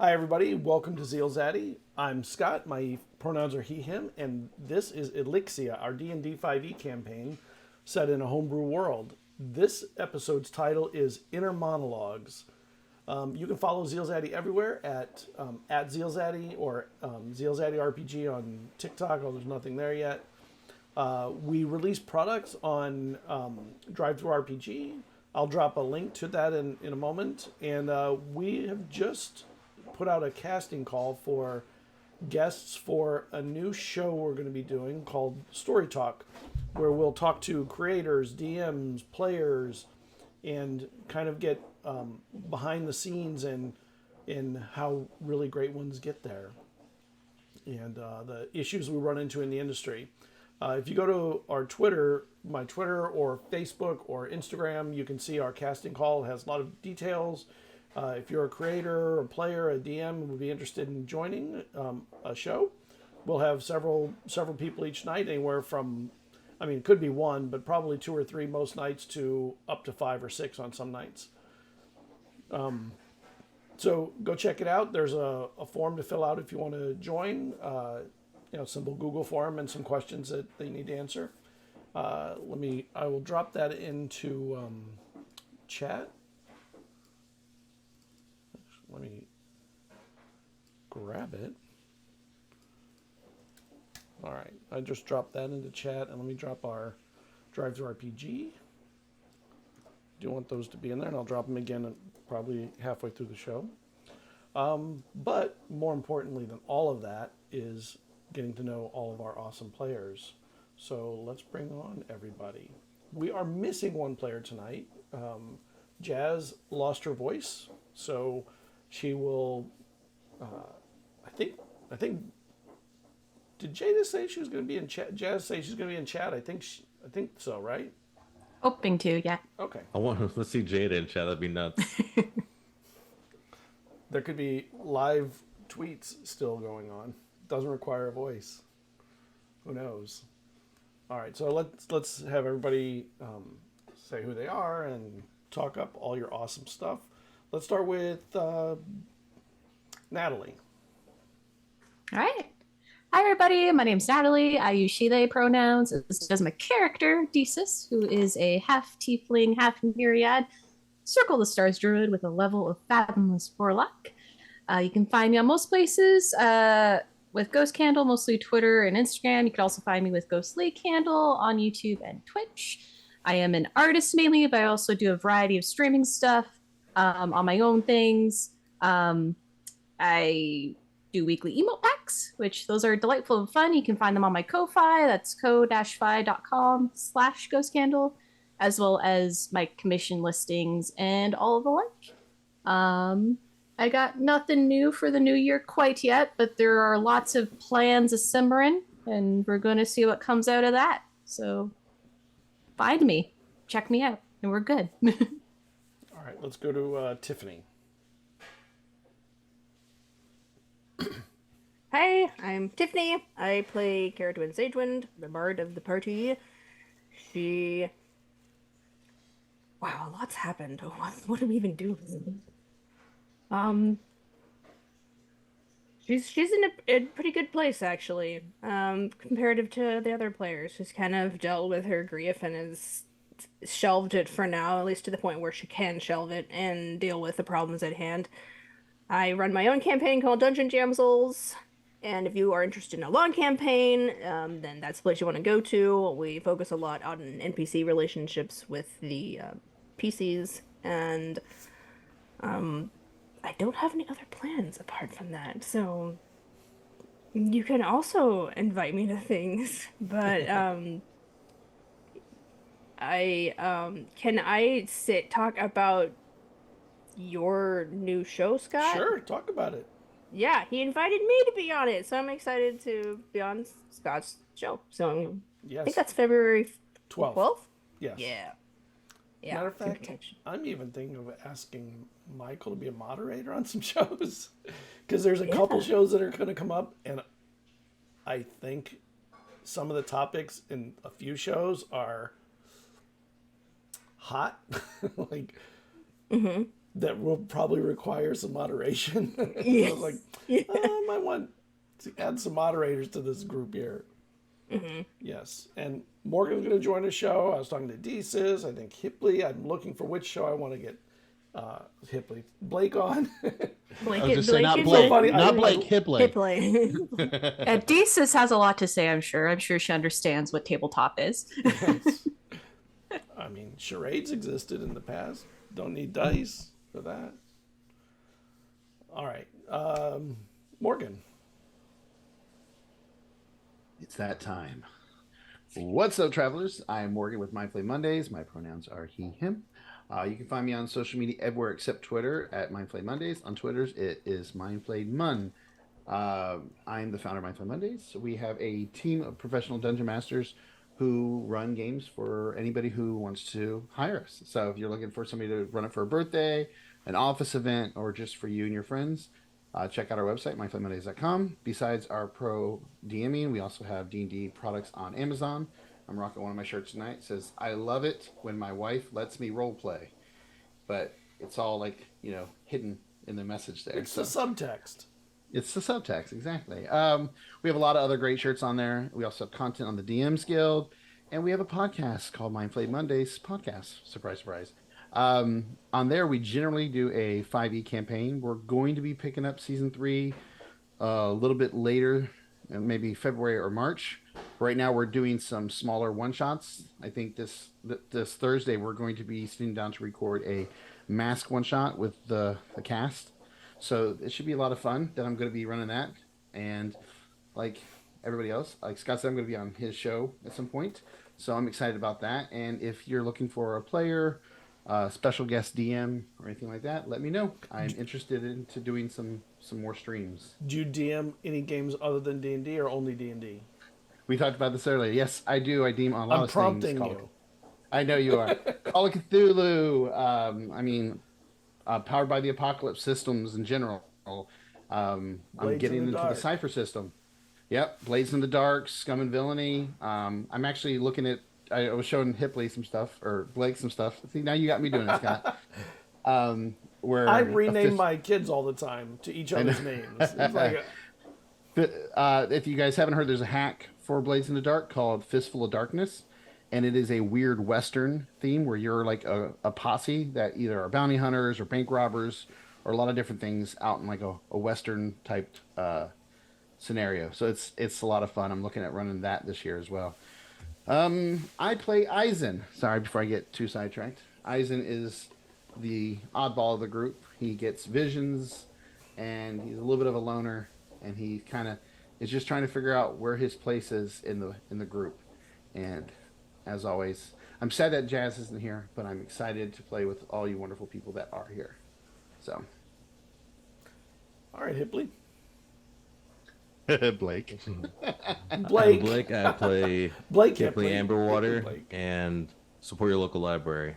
Hi, everybody. Welcome to ZealZaddy. I'm Scott. My pronouns are he, him, and this is Elixia, our D&D 5e campaign set in a homebrew world. This episode's title is Inner Monologues. You can follow ZealZaddy everywhere at ZealZaddy or ZealZaddy RPG on TikTok, although there's nothing there yet. We release products on DriveThruRPG. I'll drop a link to that in a moment. And we have just put out a casting call for guests for a new show we're going to be doing called Story Talk, where we'll talk to creators, DMs, players, and kind of get behind the scenes and in how really great ones get there and the issues we run into in the industry. If you go to our Twitter, my Twitter or Facebook or Instagram, you can see our casting call. It has a lot of details. If you're a creator, a player, a DM, would be interested in joining a show, we'll have several people each night, anywhere from, I mean, it could be one, but probably 2 or 3 most nights to up to 5 or 6 on some nights. So go check it out. There's a form to fill out if you want to join. Simple Google form and some questions that they need to answer. I will drop that into chat. Let me grab it. All right, I just dropped that into chat, and let me drop our DriveThruRPG. Do you want those to be in there? And I'll drop them again probably halfway through the show. But more importantly than all of that is getting to know all of our awesome players. So let's bring on everybody. We are missing one player tonight. Jazz lost her voice, so she will. I think. Did Jada say she was going to be in chat? Jazz say she's going to be in chat. I think so, right? Hoping to, yeah. Okay. Let's see Jada in chat. That'd be nuts. There could be live tweets still going on. Doesn't require a voice. Who knows? All right, so let's have everybody say who they are and talk up all your awesome stuff. Let's start with Natalie. All right. Hi, everybody. My name's Natalie. I use she, they pronouns. This does my character, Desis, who is a half tiefling, half myriad, Circle the Stars druid with a level of Fathomless Warlock. You can find me on most places with Ghost Candle, mostly Twitter and Instagram. You can also find me with Ghostly Candle on YouTube and Twitch. I am an artist mainly, but I also do a variety of streaming stuff on my own things. I do weekly emote packs, which those are delightful and fun. You can find them on my Ko-Fi. That's ko-fi.com/ghostcandle, as well as my commission listings and all of the like. I got nothing new for the new year quite yet, but there are lots of plans a-simmering, and we're going to see what comes out of that. So find me, check me out, and we're good. All right, let's go to Tiffany. Hi, I'm Tiffany. I play Cerridwen Sagewynd, the bard of the party. Wow, a lot's happened. What do we even do? She's in a pretty good place, actually, comparative to the other players. She's kind of dealt with her grief and has shelved it for now, at least to the point where she can shelve it and deal with the problems at hand. I run my own campaign called Dungeon Damsels, and if you are interested in a long campaign, then that's the place you want to go to. We focus a lot on NPC relationships with the PCs, and I don't have any other plans apart from that, so you can also invite me to things, but can I talk about your new show, Scott? Sure, talk about it. Yeah, he invited me to be on it, so I'm excited to be on Scott's show. So yes. I think that's February 12th. Yes. Yeah. Matter of fact, I'm even thinking of asking Michael to be a moderator on some shows, because there's a couple shows that are going to come up, and I think some of the topics in a few shows are hot. that will probably require some moderation. Yes. I was like, I might want to add some moderators to this group here. Mm-hmm. Yes, and Morgan's going to join the show. I was talking to Deesis, I think Hipley. I'm looking for which show I want to get Hipley. Blake on. Blake, I was just saying, not is Blake, so funny. not I- Blake, Hipley. Hipley. Deesis has a lot to say, I'm sure. I'm sure she understands what tabletop is. I mean, charades existed in the past. Don't need dice for that. All right. Morgan. It's that time. What's up, travelers? I am Morgan with Mindplay Mondays. My pronouns are he, him. You can find me on social media everywhere except Twitter at Mindplay Mondays. On Twitter's, it is Mindplayed I'm the founder of Mindplay Mondays. We have a team of professional dungeon masters who run games for anybody who wants to hire us. So if you're looking for somebody to run it for a birthday, an office event, or just for you and your friends, check out our website, mindplaymondays.com. Besides our pro DMing, we also have D&D products on Amazon. I'm rocking one of my shirts tonight. It says, I love it when my wife lets me role play. But it's all like, hidden in the message there. It's the subtext. It's the subtext, exactly. We have a lot of other great shirts on there. We also have content on the DMs Guild. And we have a podcast called Mindplay Mondays Podcast. Surprise, surprise. On there, we generally do a 5e campaign. We're going to be picking up Season 3 a little bit later, maybe February or March. Right now, we're doing some smaller one-shots. I think this Thursday, we're going to be sitting down to record a mask one-shot with the cast. So it should be a lot of fun that I'm going to be running that. And like everybody else, like Scott said, I'm going to be on his show at some point. So I'm excited about that. And if you're looking for a player, special guest DM, or anything like that, let me know. I'm interested into doing some more streams. Do you DM any games other than D&D or only D&D? We talked about this earlier. Yes, I do. I DM on a lot I'm of prompting things. you. I know you are. Call of Cthulhu. Powered by the Apocalypse systems in general. I'm getting into the Cypher system. Yep, Blades in the Dark, Scum and Villainy. I'm actually looking at. I was showing Hipley some stuff, or Blake some stuff. See, now you got me doing it, Scott. Where I rename my kids all the time to each other's names. It's like if you guys haven't heard, there's a hack for Blades in the Dark called Fistful of Darkness, and it is a weird Western theme where you're like a posse that either are bounty hunters or bank robbers or a lot of different things out in like a Western type scenario. So it's a lot of fun. I'm looking at running that this year as well. I play Eizen. Sorry, before I get too sidetracked. Eizen is the oddball of the group. He gets visions, and he's a little bit of a loner, and he kind of is just trying to figure out where his place is in the group. And as always, I'm sad that Jazz isn't here, but I'm excited to play with all you wonderful people that are here. So, all right, Hipley. Blake. Blake, I play Blake Tiffany Hipley. Amberwater Blake. and support your local library.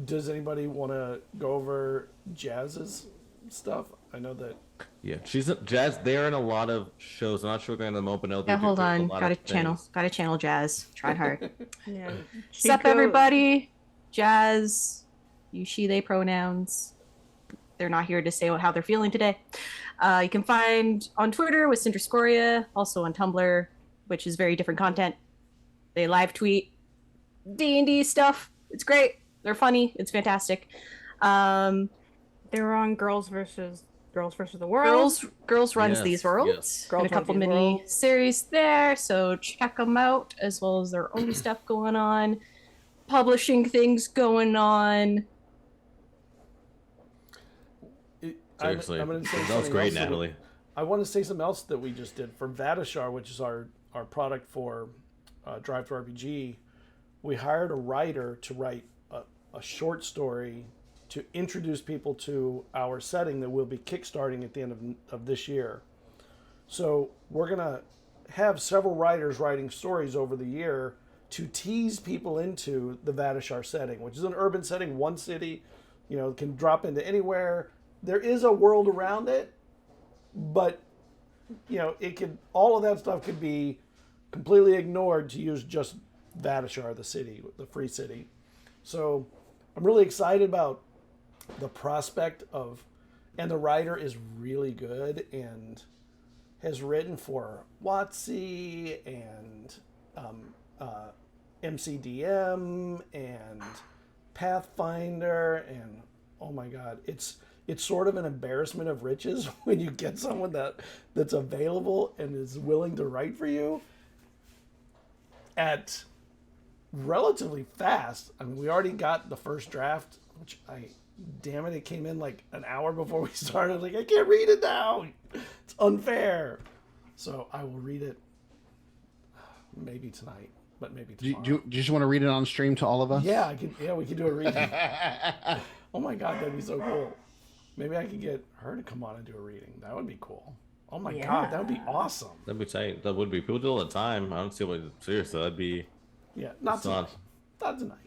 Does anybody want to go over Jazz's stuff? I know that. Yeah, she's Jazz. They're in a lot of shows. I'm not sure they're in the moment. Yeah, hold on. Gotta channel Jazz. Trying hard. Yeah. What's up, everybody? Jazz. You, she, they pronouns. They're not here to say how they're feeling today. You can find on Twitter with Cinder Scoria, also on Tumblr, which is very different content. They live tweet D&D stuff. It's great. They're funny. It's fantastic. They were on Girls versus the World. Girls runs Yes, these worlds. yes. And a couple mini series there, so check them out, as well as their own stuff going on, publishing things going on. Seriously, I'm gonna say that was something great, else that Natalie. I want to say something else that we just did for Vadashar, which is our product for Drive to RPG. We hired a writer to write a short story to introduce people to our setting that we'll be kickstarting at the end of this year. So we're going to have several writers writing stories over the year to tease people into the Vadashar setting, which is an urban setting, one city, can drop into anywhere. There is a world around it, but all of that stuff could be completely ignored to use just Vadashar, the city, the free city. So I'm really excited about the prospect of, and the writer is really good and has written for WotC and MCDM and Pathfinder, and oh my god, it's sort of an embarrassment of riches when you get someone that's available and is willing to write for you at relatively fast. I mean, we already got the first draft, which damn it, it came in like an hour before we started. Like, I can't read it now. It's unfair. So I will read it maybe tonight, but maybe tomorrow. Do you just want to read it on stream to all of us? Yeah, we could do a reading. Oh my god, that'd be so cool. Maybe I could get her to come on and do a reading. That would be cool. Oh my god, that would be awesome. That'd be tight. That would be. People do it all the time. I don't see what. Seriously, that'd be. Yeah, not tonight. Not tonight.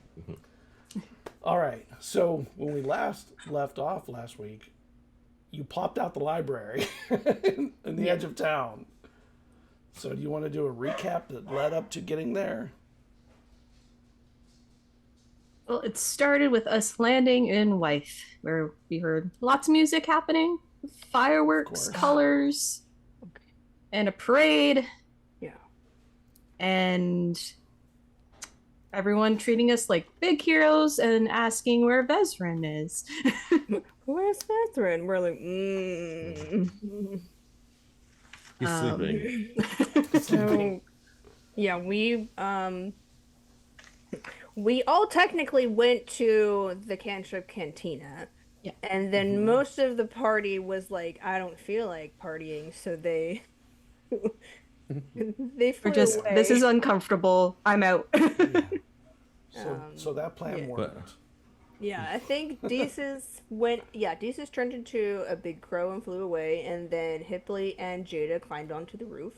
All right. So when we left off last week, you popped out the library in the edge of town. So do you want to do a recap that led up to getting there? Well, it started with us landing in Wythe, where we heard lots of music happening, fireworks, colors, and a parade. Yeah. And everyone treating us like big heroes and asking where Vezrin is. Where's Vezrin? We're like, He's sleeping. So, yeah, we all technically went to the Cantrip Cantina. Yeah. And then most of the party was like, I don't feel like partying, so they flew away. This is uncomfortable. I'm out. So that plan worked. Yeah, I think Deezus turned into a big crow and flew away, and then Hipley and Jada climbed onto the roof.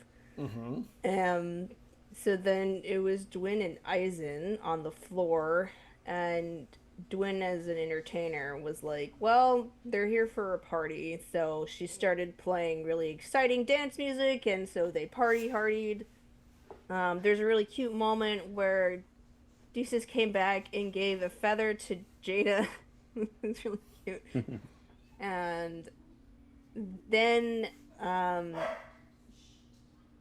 So then it was Dwin and Eizen on the floor, and Dwin as an entertainer was like, well, they're here for a party, so she started playing really exciting dance music, and so they party-hardied. There's a really cute moment where Deezus came back and gave a feather to Jada. It's really cute. And then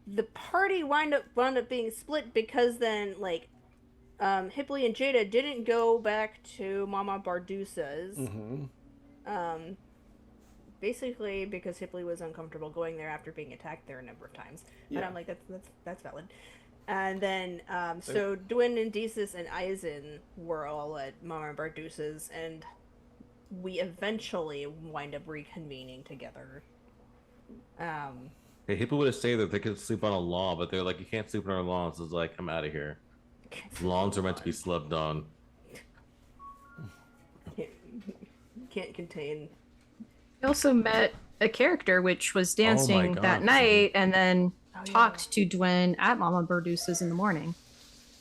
the party wound up being split because then Hipley and Jada didn't go back to Mama Bardusa's. Basically because Hipley was uncomfortable going there after being attacked there a number of times. And I'm like, that's valid. And then, so Dwin and Deezus and Eizen were all at Mama Bardusa's, and we eventually wind up reconvening together. Hey, people would have said that they could sleep on a lawn, but they're like, you can't sleep on our lawns. It's like, I'm out of here. Lawns are meant to be slept on. Can't contain. We also met a character which was dancing that night and then talked to Dwin at Mama Bardusa's in the morning.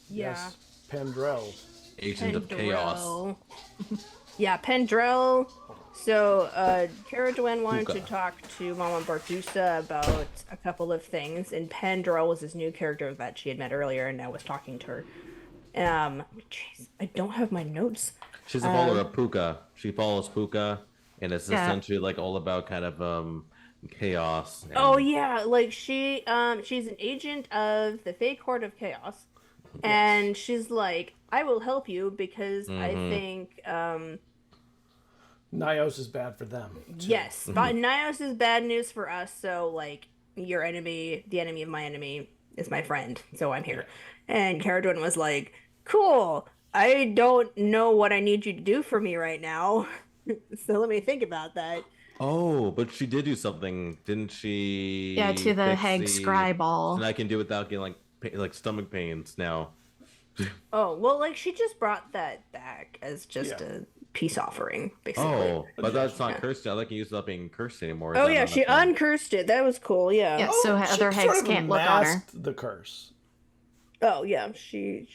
Yeah. Yes, Pendrell. Agent of Chaos. Yeah, Pendrell. So, Cerridwen wanted to talk to Mama Bardusa about a couple of things, and Pendrell was this new character that she had met earlier and now was talking to her. Jeez, I don't have my notes. She's a follower of Puka. She follows Puka, and it's essentially like all about kind of chaos. And... Oh yeah, like she's an agent of the Fey Court of Chaos, and she's like, I will help you because I think Nyos is bad for them too. Yes, but Nyos is bad news for us. So like, your enemy, the enemy of my enemy, is my friend. So I'm here. And Cerridwen was like, cool. I don't know what I need you to do for me right now. So let me think about that. Oh, but she did do something, didn't she? Yeah, to the hag scry ball. And I can do it without getting like stomach pains now. Oh, well, like she just brought that back as just a peace offering, basically. Oh, but that's not cursed. I like use it without being cursed anymore. Oh yeah, she uncursed it. That was cool. Yeah. Yeah, so other hags can't look on her. The curse. Oh yeah, she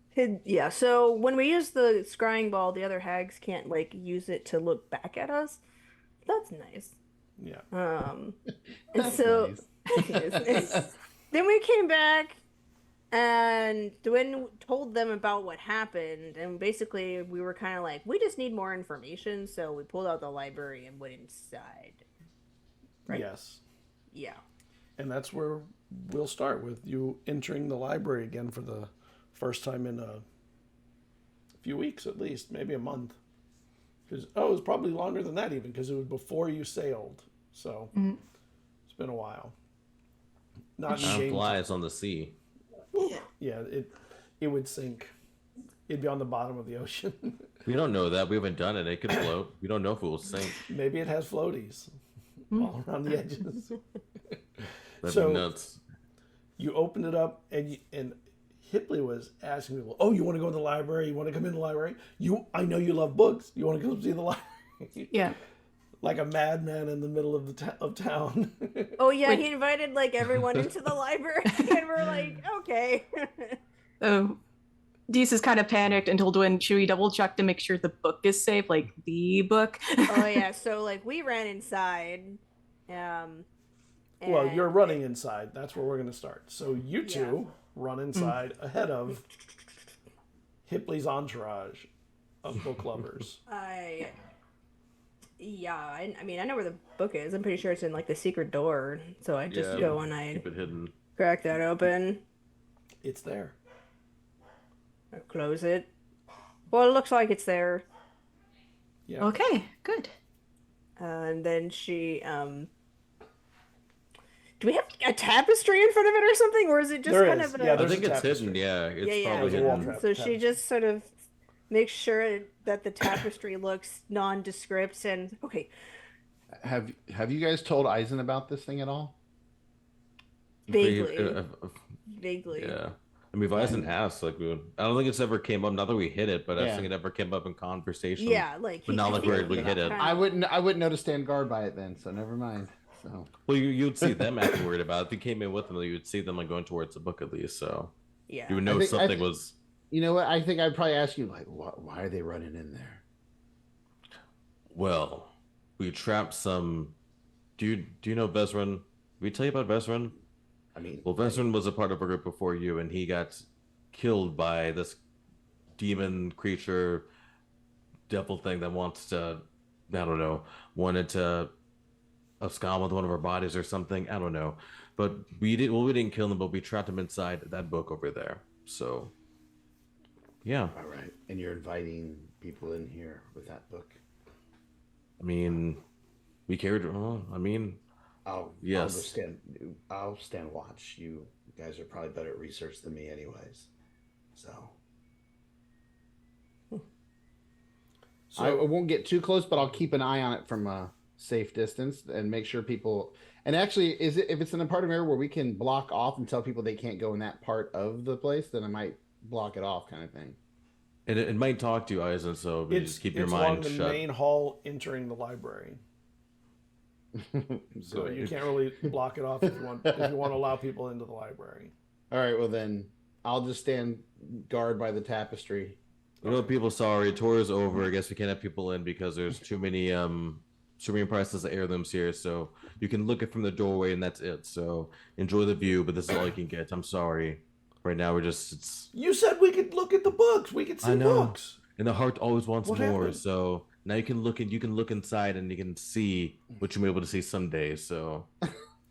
hid. Yeah. So when we use the scrying ball, the other hags can't like use it to look back at us. That's nice. Yeah. And so nice. then we came back, And Dwayne told them about what happened, and basically we were kind of like, we just need more information, so we pulled out the library and went inside. Right? Yes. Yeah. And that's where we'll start with you entering the library again for the first time in a few weeks at least, maybe a month. Because it was probably longer than that even, because it was before you sailed. So it's been a while. Not Time flies on the sea. Yeah, it would sink. It'd be on the bottom of the ocean. We don't know that. We haven't done it. It could float. We don't know if it will sink. Maybe it has floaties all around the edges. That'd So- be nuts. You opened it up, and Hipley was asking people, "Oh, you want to go in the library? You want to come in the library? I know you love books. You want to come see the library?" Yeah. Like a madman in the middle of of town. Oh yeah, Wait. he invited like everyone into the library, and we're like, okay. So Dees is kind of panicked and told Dwayne, should we double check to make sure the book is safe? Like the book? Oh yeah, so like we ran inside. Well, you're running inside. That's where we're going to start. So you two Yeah. run inside ahead of Hipley's entourage of book lovers. I mean, I know where the book is. I'm pretty sure it's in like the secret door. So I just go and I Keep it hidden. crack that open, It's there. I close it. Well, it looks like it's there. Yeah. Okay, good. And then she, do we have like, a tapestry in front of it or something? Or is it just There kind is. of Yeah, I there's think a it's tapestry. hidden. Yeah, it's yeah. probably There's a wall hidden. trap. So she just sort of makes sure that the tapestry looks nondescript and okay. Have you guys told Eizen about this thing at all? Vaguely. Uh, Vaguely. Yeah. I mean, if Eisen asked, like, I don't think it's ever came up. Not that we hit it, but I Yeah. think it ever came up in conversation. Yeah, like But not like we hit it. I wouldn't know to stand guard by it then, so never mind. So Well, you'd see them acting worried about it. If you came in with them, you would see them like going towards the book at least. So Yeah. you would know something was. you know what? I think I'd probably ask you like, why are they running in there? Well, we trapped some. Do you know Vezran? Did we tell you about Vezran? I mean, Well, Vezran was a part of a group before you, and he got killed by this demon creature, devil thing that wants to, I don't know, wanted to abscond with one of our bodies or something. I don't know, but we didn't kill him, but we trapped him inside that book over there. So, yeah, all right, and you're inviting people in here with that book. I mean, we carried. I mean, Yes. I'll stand watch. You guys are probably better at research than me, anyways. So I won't get too close, but I'll keep an eye on it from a safe distance and make sure people. And actually, if it's in a part of area where we can block off and tell people they can't go in that part of the place, then I might block it off, kind of thing. and it might talk to you, Eisen. So just keep your it's mind along the shut. main hall entering the library. So you can't really block it off if you want to allow people into the library. All right, well then I'll just stand guard by the tapestry. You know, people, sorry, tour is over. I guess we can't have people in because there's too many prices of heirlooms here. So you can look it from the doorway, and that's it. So enjoy the view, but this is all you can get. I'm sorry. Right now, it's. You said we could look at the books. We could see I know. books. And the heart always wants What more. happened? So now you can look inside, and you can see what you'll be able to see someday. So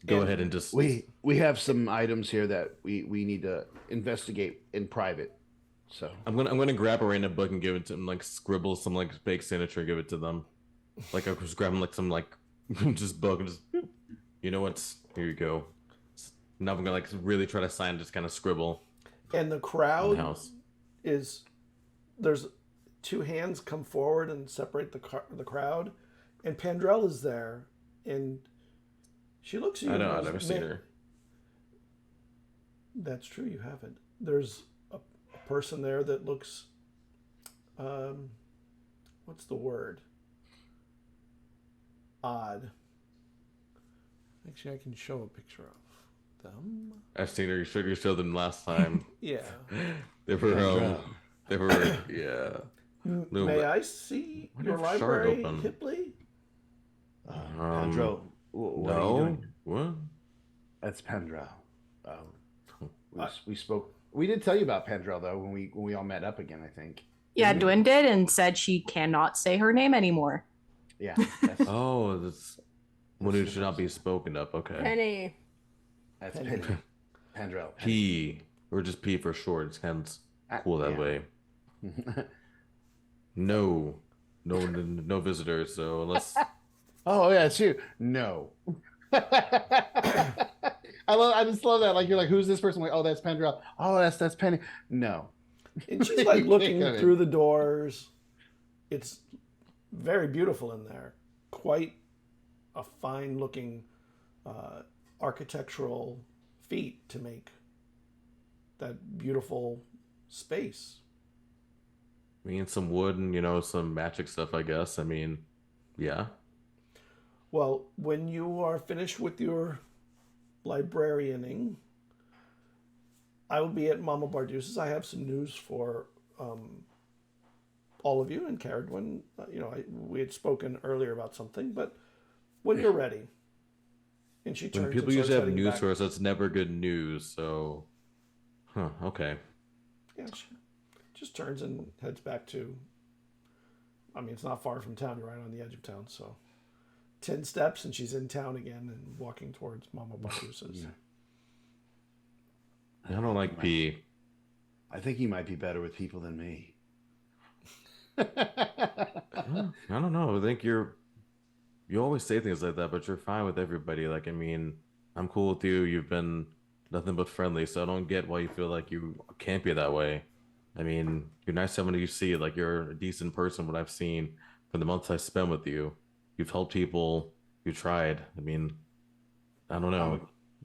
go ahead and just. We have some items here that we need to investigate in private. So I'm gonna grab a random book and give it to them, like scribble some like fake signature, and give it to them. Like I was grabbing like some like just book and just, you know what's, here you go. Now I'm gonna like really try to sign, just kind of scribble. And the On crowd the house. there's two hands come forward and separate the crowd, and Pandrell is there, and she looks at you. I know, and I've goes, never seen "Man, her. That's true, you haven't. There's a person there that looks, what's the word? Odd. Actually, I can show a picture of them. I've seen her. You showed them last time. Yeah. They were yeah. No, May but- I see Why your do you have Shard library, open? Hipley? Pandro, what are you No. doing? What? That's Pandro. We spoke We did tell you about Pendrell though when we all met up again. I think. Yeah, Didn't we? Dwin did and said she cannot say her name anymore. Yeah. That's, Oh, that's one who should not be spoken of. Okay. Penny. that's Penny. Penny. Pendrell. P, or just P for short. It's kind of cool that Yeah. way. No visitors. So unless Oh yeah, it's you. No. I just love that. Like you're like, who's this person? Like, oh, that's Pendrell. Oh, that's Penny. No. And she's like looking Come in. through the doors. It's very beautiful in there. Quite a fine looking architectural feat to make that beautiful space. I mean some wood and some magic stuff. I guess. I mean, yeah. Well, when you are finished with your librarianing, I will be at Mama Bardus's. I have some news for all of you and Cerridwen. We had spoken earlier about something, but when you're ready. And she turns When people and usually starts have heading news back. for us, that's never good news. So, okay. Yeah, she just turns and heads back to. I mean, it's not far from town. You're right on the edge of town, so 10 steps and she's in town again and walking towards Mama Bardus's. Yeah. I don't like P. I think he might be better with people than me. I don't know. I think you always say things like that, but you're fine with everybody. Like, I mean, I'm cool with you. You've been nothing but friendly, so I don't get why you feel like you can't be that way. I mean, you're nice to everyone you see. Like, you're a decent person. What I've seen from the months I spent with you, you've helped people. You tried. I mean, I don't know.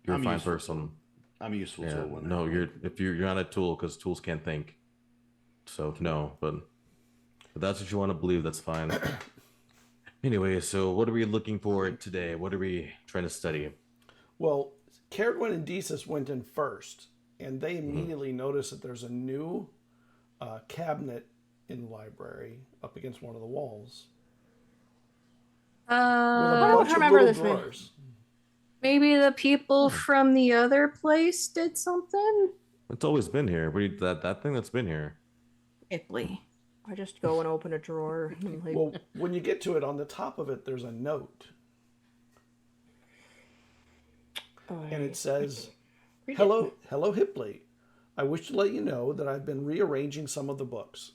You're I'm a fine useful. person. I'm a useful Yeah. tool. No, you're not a tool because tools can't think. So no, but if that's what you want to believe, that's fine. Anyway, so what are we looking for today? What are we trying to study? Well, Cerridwen and Desus went in first, and they immediately noticed that there's a new cabinet in the library up against one of the walls with a I bunch of remember little this one. drawers. Maybe the people from the other place did something? It's always been here. That thing that's been here. Italy. I just go and open a drawer. And like, Well, when you get to it, on the top of it, there's a note, and it says, "Hello, Hipley. I wish to let you know that I've been rearranging some of the books.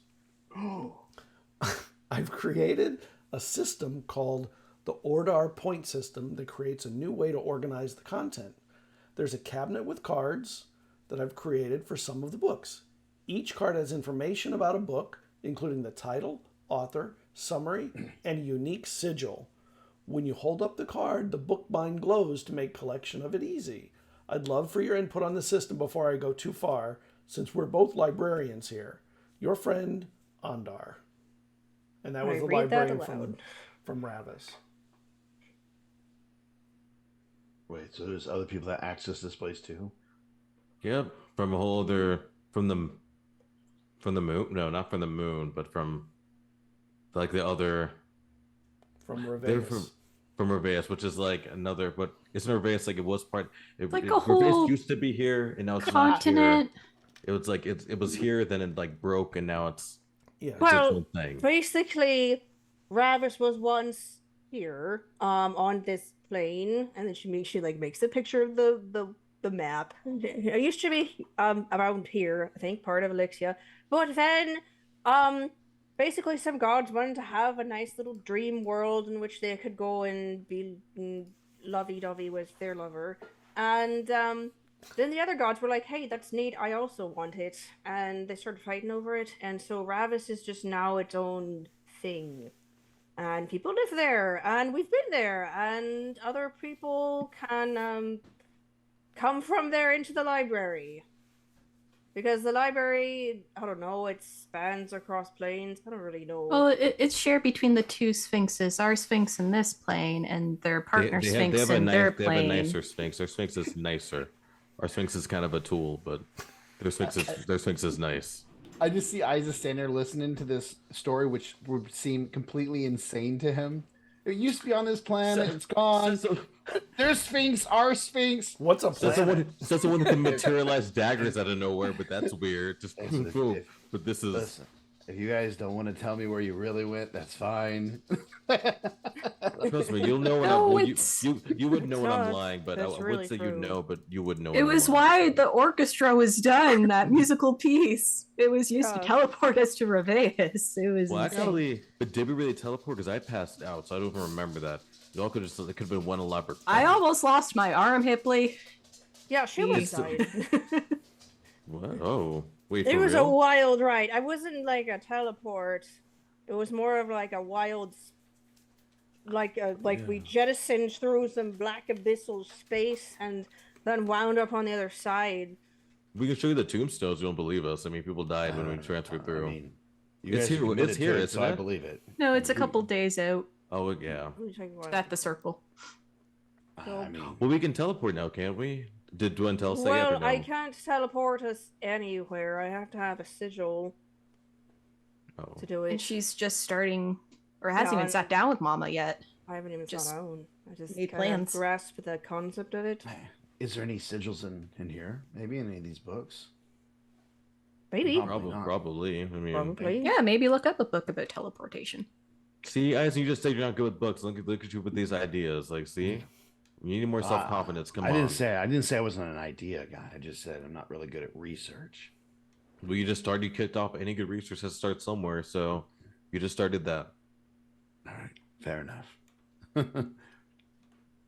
I've created a system called the Ordar Point System that creates a new way to organize the content. There's a cabinet with cards that I've created for some of the books. Each card has information about a book, including the title, author, summary, and a unique sigil. When you hold up the card, the bookbind glows to make collection of it easy. I'd love for your input on the system before I go too far, since we're both librarians here. Your friend, Ondar." And that was the read that librarian aloud. from Ravis. Wait, so there's other people that access this place too? Yep, from a whole other from the moon. No, not from the moon, but from like the other. From They're Ravis. from Reveus, which is like another. But isn't Reveus like it was part? Like a Reveus whole used to be here, and now it's not Continent. here. It was like it was here, then it like broke, and now it's Yeah. Well, its own thing. basically, Ravis was once here, on this plane, and then she makes a picture of the map. It used to be around here, I think, part of Elixia, but then basically some gods wanted to have a nice little dream world in which they could go and be lovey-dovey with their lover, and then the other gods were like, "Hey, that's neat. I also want it," and they started fighting over it. And so Ravis is just now its own thing, and people live there, and we've been there, and other people can come from there into the library, because the library, I don't know, it spans across planes. I don't really know. Well, it's shared between the two sphinxes. Our sphinx in this plane and their partner sphinx in their they have a plane. nicer sphinx. Their sphinx is nicer. Our sphinx is kind of a tool, but their sphinx is nice. I just see Eizen standing there listening to this story, which would seem completely insane to him. It used to be on this planet. It's gone. There's Sphinx, our Sphinx. What's a planet? That's the one that can materialize daggers out of nowhere, but that's weird. Just Listen, but this is. Listen, if you guys don't want to tell me where you really went, that's fine. Trust me, you'll know when No, you would know when I'm That's- lying, but I that's would really say true. you know, but you would know. It when I'm was lying. why the orchestra was done, that musical piece. It was used to Yeah. teleport us to Reveus. It was Well, insane. actually, but did we really teleport? Because I passed out, so I don't even remember that. Y'all could just it could have been one elaborate. I thing. almost lost my arm, Hipley. Yeah, she was It's- died. What? Oh, wait. It for was a real? wild ride. I wasn't like a teleport. It was more of like a wild, like we jettisoned through some black abyssal space and then wound up on the other side. We can show you the tombstones. You don't believe us. I mean, people died when we transferred through. I mean, you It's guys are here- committed it's here, to it, isn't so I it? believe it. No, it's a couple days out Oh yeah. What are you talking about? at the circle. I mean, Well, we can teleport now, can't we? Did Dwayne tell us that yet or Well, no? I can't teleport us anywhere. I have to have a sigil Oh. to do And it. she's just starting, or hasn't Yeah, even sat down with Mama yet. I haven't even just sat down. I just made kind plans. of grasp the concept of it. is there any sigils in here? Maybe in any of these books? Maybe. Probably not. Probably. I mean, Probably. Yeah, maybe look up a book about teleportation. see, Eizen, you just said you're not good with books. Look at you with these ideas. Like, see, you need more self confidence. Come I on. didn't say I wasn't an idea guy. I just said I'm not really good at research. Well, you just started. You kicked off. Any good research has to start somewhere. So, you just started that. All right, fair enough.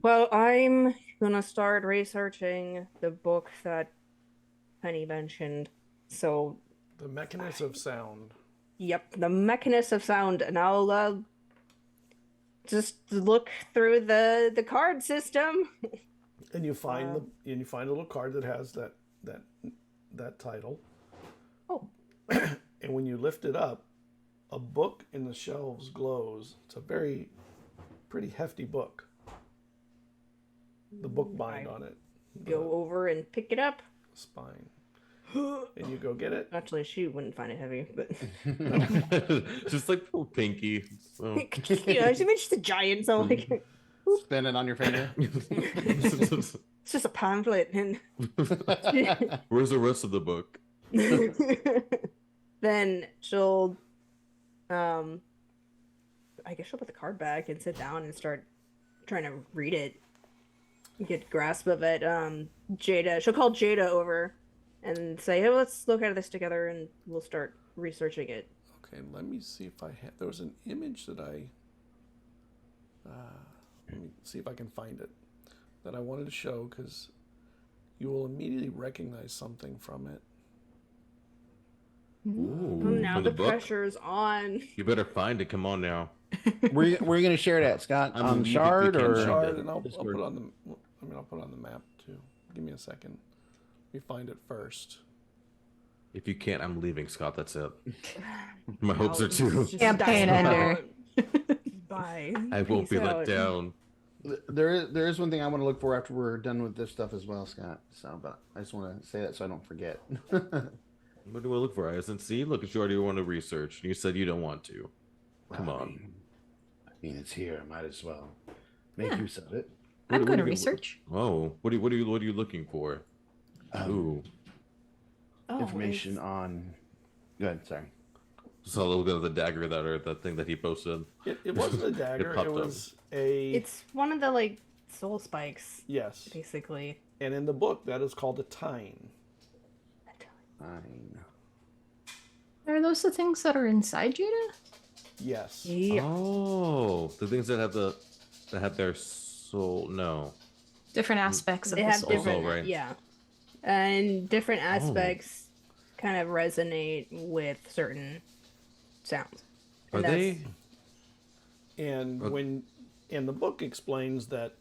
Well, I'm gonna start researching the book that Penny mentioned. So, The Mechanism of Sound. yep, the Mechanism of Sound, and I'll just look through the card system. And you find a little card that has that title. Oh, And when you lift it up, a book in the shelves glows. It's a pretty hefty book. The book bind on it, go over and pick it up. spine, and you go get it. Actually, she wouldn't find it heavy, but Just like little pinky. So. you know, she's just a giant, so like Spin it on your finger. it's just a pamphlet, and Where's the rest of the book? then she'll, I guess she'll put the card back and sit down and start trying to read it, get grasp of it. Jada, she'll call Jada over and say, "Hey, let's look at this together, and we'll start researching it." Okay, let me see if I had. There was an image that I. Let me see if I can find it. That I wanted to show because you will immediately recognize something from it. Ooh, Now from the book? pressure's on. You better find it. Come on now. Where you gonna share it at, Scott? I'm On leaving Shard the or Shard. Shard, and I'll put Discord. it on the. I mean, I'll put it on the map too. Give me a second. Let me find it first. If you can't, I'm leaving, Scott. That's it. My hopes are too. Campaign ender. Bye. I won't be Peace let out. down. there is one thing I want to look for after we're done with this stuff as well, Scott. So, but I just want to say that so I don't forget. What do I look for, Eizen? See, look, you already want to research. You said you don't want to. Come on. I mean, it's here. I might as well make use of it. I'm What going are to you- research. Oh, what are you looking for? Ooh, Oh, Information on. Good. Sorry. saw a little bit of the dagger that thing that he posted. It wasn't a dagger. popped It up. was a. It's one of the like soul spikes, Yes. basically. And in the book, that is called a tine. Fine. Are those the things that are inside Jada? Yes. Yeah. Oh, the things that have their soul. No. Different aspects of They the have soul. different, right. yeah, and different Oh. aspects kind of resonate with certain sounds. Are And they? And Okay. the book explains that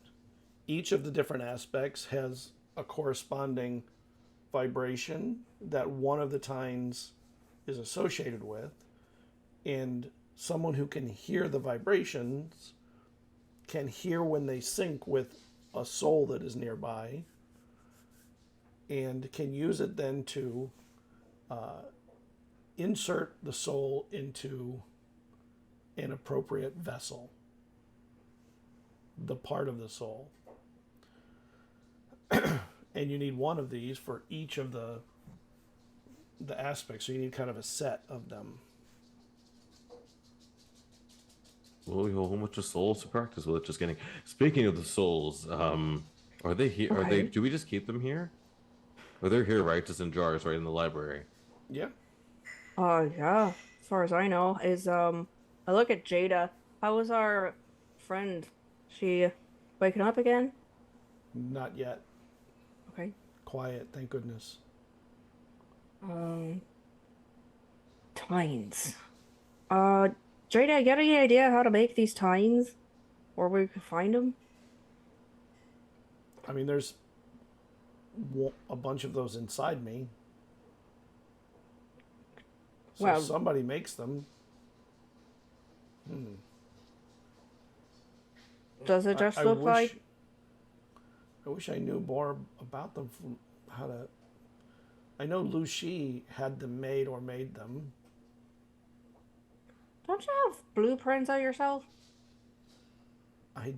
each of the different aspects has a corresponding vibration that one of the tines is associated with, and someone who can hear the vibrations can hear when they sync with a soul that is nearby, and can use it then to insert the soul into an appropriate vessel. the part of the soul. And you need one of these for each of the aspects. So you need kind of a set of them. Well, we have a whole bunch of souls to practice with. Just getting. Speaking of the souls, are they here? Are they? Okay. Do we just keep them here? Or they're here, right? Just in jars, right in the library. Yeah. Yeah. As far as I know, I look at Jada. How was our friend? She waking up again? Not yet. Okay. Quiet, thank goodness. Tines. Jada, you got any idea how to make these tines? Or where we could find them? I mean, there's a bunch of those inside me. So Well- somebody makes them. Does it just look like... I wish I knew more about them from how to... I know Lu Shi had them made or made them. Don't you have blueprints of yourself? I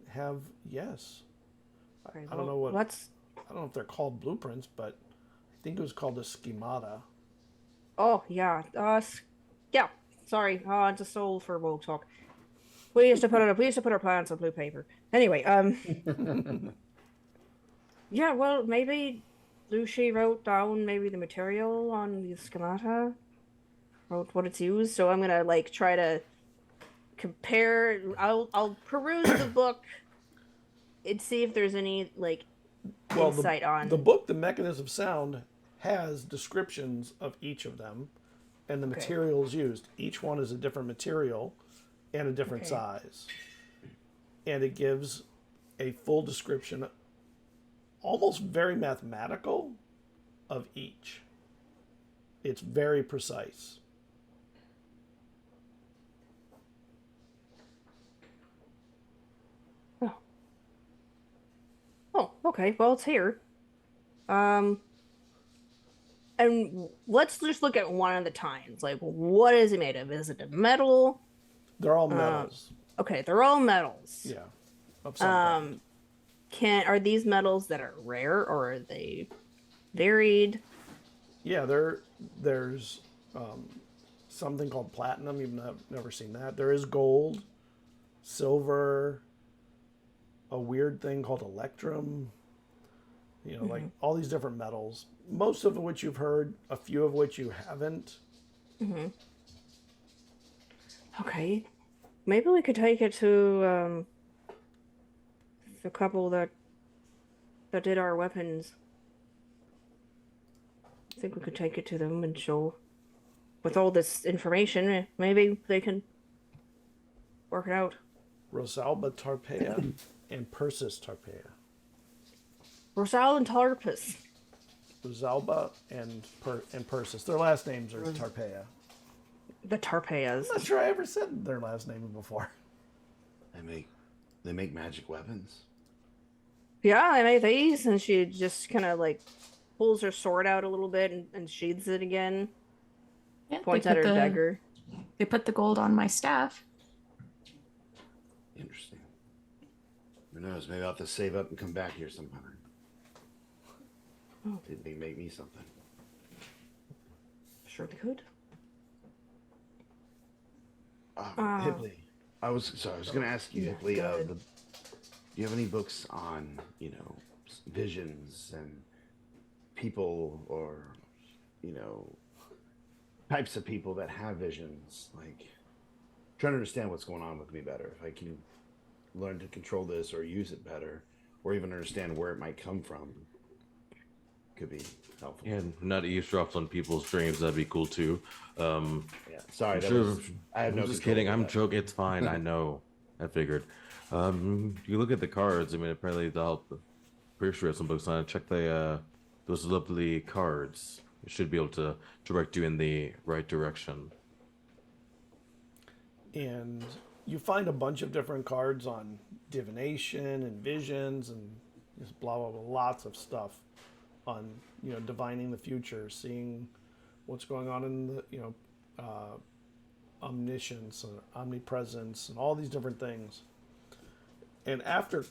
have, yes. Okay, I don't know what... Let's... I don't know if they're called blueprints, but I think it was called a schemata. Oh, yeah. Yeah. Sorry. It's a soul for Firbolg talk. We used to put our plans on blue paper. Anyway, yeah, well, maybe Lucy wrote down maybe the material on the schemata, wrote what it's used. So I'm gonna like try to compare. I'll peruse the book and see if there's any like insight on the book. The Mechanism of Sound has descriptions of each of them and the materials used. Each one is a different material and a different size, and it gives a full description, almost very mathematical, of each. It's very precise. Oh, okay. Well, it's here. And let's just look at one of the tines. Like, what is it made of? Is it a metal? They're all metals. Okay, they're all metals. Yeah. Of some kind. Are these metals that are rare or are they varied? Yeah, there's something called platinum. You've never seen that. There is gold, silver, a weird thing called electrum. You know, like all these different metals. Most of which you've heard, a few of which you haven't. Okay. Maybe we could take it to the couple that did our weapons. I think we could take it to them and show, with all this information, maybe they can work it out. Rosalba Tarpeia and Persis Tarpeia. Rosal and Tarpus. Rosalba and Persis. Their last names are Tarpeia. The Tarpeias. I'm not sure I ever said their last name before. They make magic weapons. Yeah, I made these, and she just kind of like pulls her sword out a little bit and sheathes it again. Yeah, Points at her dagger. They put the gold on my staff. Interesting. Who knows? Maybe I'll have to save up and come back here sometime. Oh. Did they make me something? Sure they could. Hipley. I was going to ask you, Hipley. Do you have any books on, visions and people, or, types of people that have visions? Like, trying to understand what's going on with me better. If I can learn to control this or use it better, or even understand where it might come from, could be helpful. Yeah, not eavesdrops on people's dreams. That'd be cool too. Yeah. Sorry, I have no. I'm just kidding. I'm joking. It's fine. I know. I figured. You look at the cards. I mean, apparently they'll help. Pretty sure some books on it. Check those lovely cards. You should be able to direct you in the right direction. And you find a bunch of different cards on divination and visions and just blah blah blah, lots of stuff on divining the future, seeing what's going on in the omniscience and omnipresence and all these different things. And after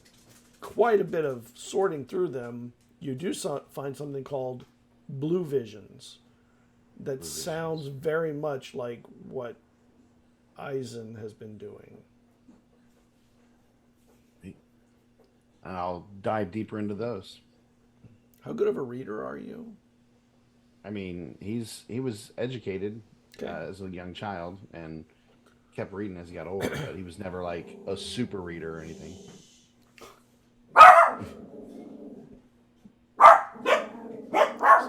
quite a bit of sorting through them, you do find something called blue visions that sounds very much like what Eizen has been doing. I'll dive deeper into those. How good of a reader are you? I mean, he was educated as a young child and kept reading as he got older, but he was never like a super reader or anything.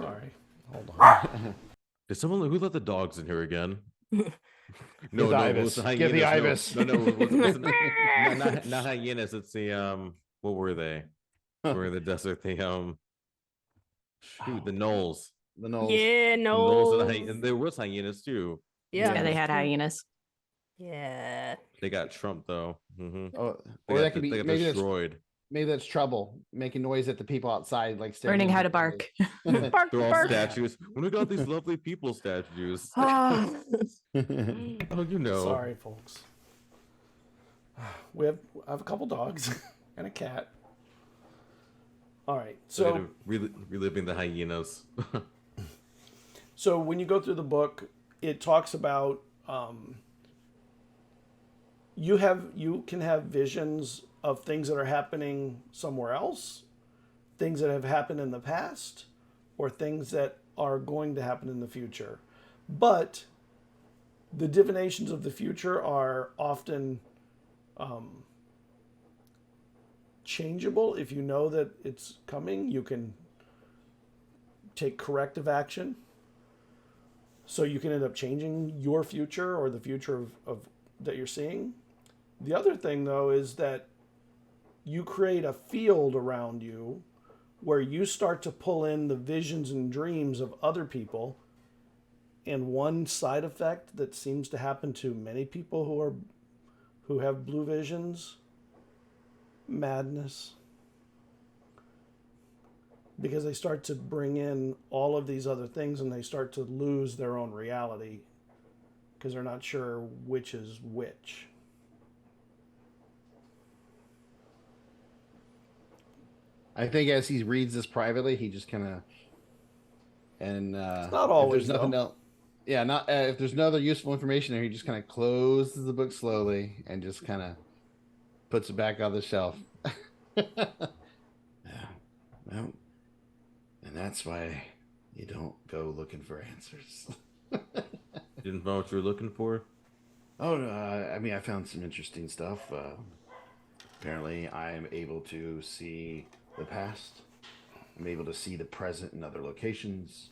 Sorry. Hold on. Did someone who let the dogs in here again? Get No, the no, ibis. it's the hyenas. Get the No, ibis. No, not hyenas. It's the what were they? Were in the desert? The the gnolls. The Knolls. Yeah, The no. gnolls and there was hyenas too. Yeah, they had hyenas. Yeah. They got trumped though. Mm-hmm. Oh, They or got, that could be they got maybe that's, destroyed. maybe that's trouble making noise at the people outside, like staring Learning at how to the bark. windows. Bark, They're all bark. statues. When we got these lovely people statues. Ah. Oh, you know. Sorry, folks. I have a couple dogs and a cat. All right, so reliving the hyenas. so when you go through the book, it talks about you can have visions of things that are happening somewhere else, things that have happened in the past, or things that are going to happen in the future. But the divinations of the future are often changeable. If you know that it's coming, you can take corrective action. So you can end up changing your future or the future of that you're seeing. The other thing, though, is that you create a field around you where you start to pull in the visions and dreams of other people. And one side effect that seems to happen to many people who have blue visions, madness. Because they start to bring in all of these other things and they start to lose their own reality because they're not sure which is which. I think as he reads this privately, he just kind of It's not always, if there's nothing else. Yeah, not if there's no other useful information there, he just kind of closes the book slowly and just kind of puts it back on the shelf. Yeah, well, and that's why you don't go looking for answers. Didn't know what you were looking for? Oh, I mean, I found some interesting stuff. Apparently, I am able to see the past. I'm able to see the present in other locations.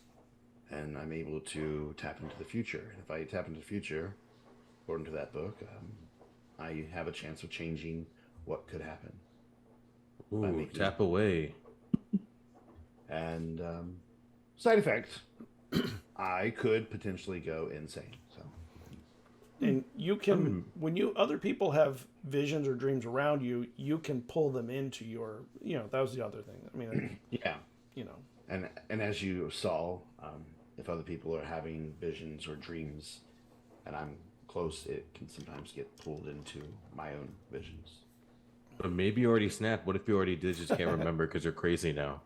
And I'm able to tap into the future. And if I tap into the future, according to that book, I have a chance of changing what could happen. Ooh, tap away. And side effect, I could potentially go insane. So, And you can, when other people have visions or dreams around you, you can pull them into your, that was the other thing. I mean, yeah, and as you saw, if other people are having visions or dreams, and I'm close, it can sometimes get pulled into my own visions. But maybe you already snapped. What if you already did, just can't remember because you're crazy now?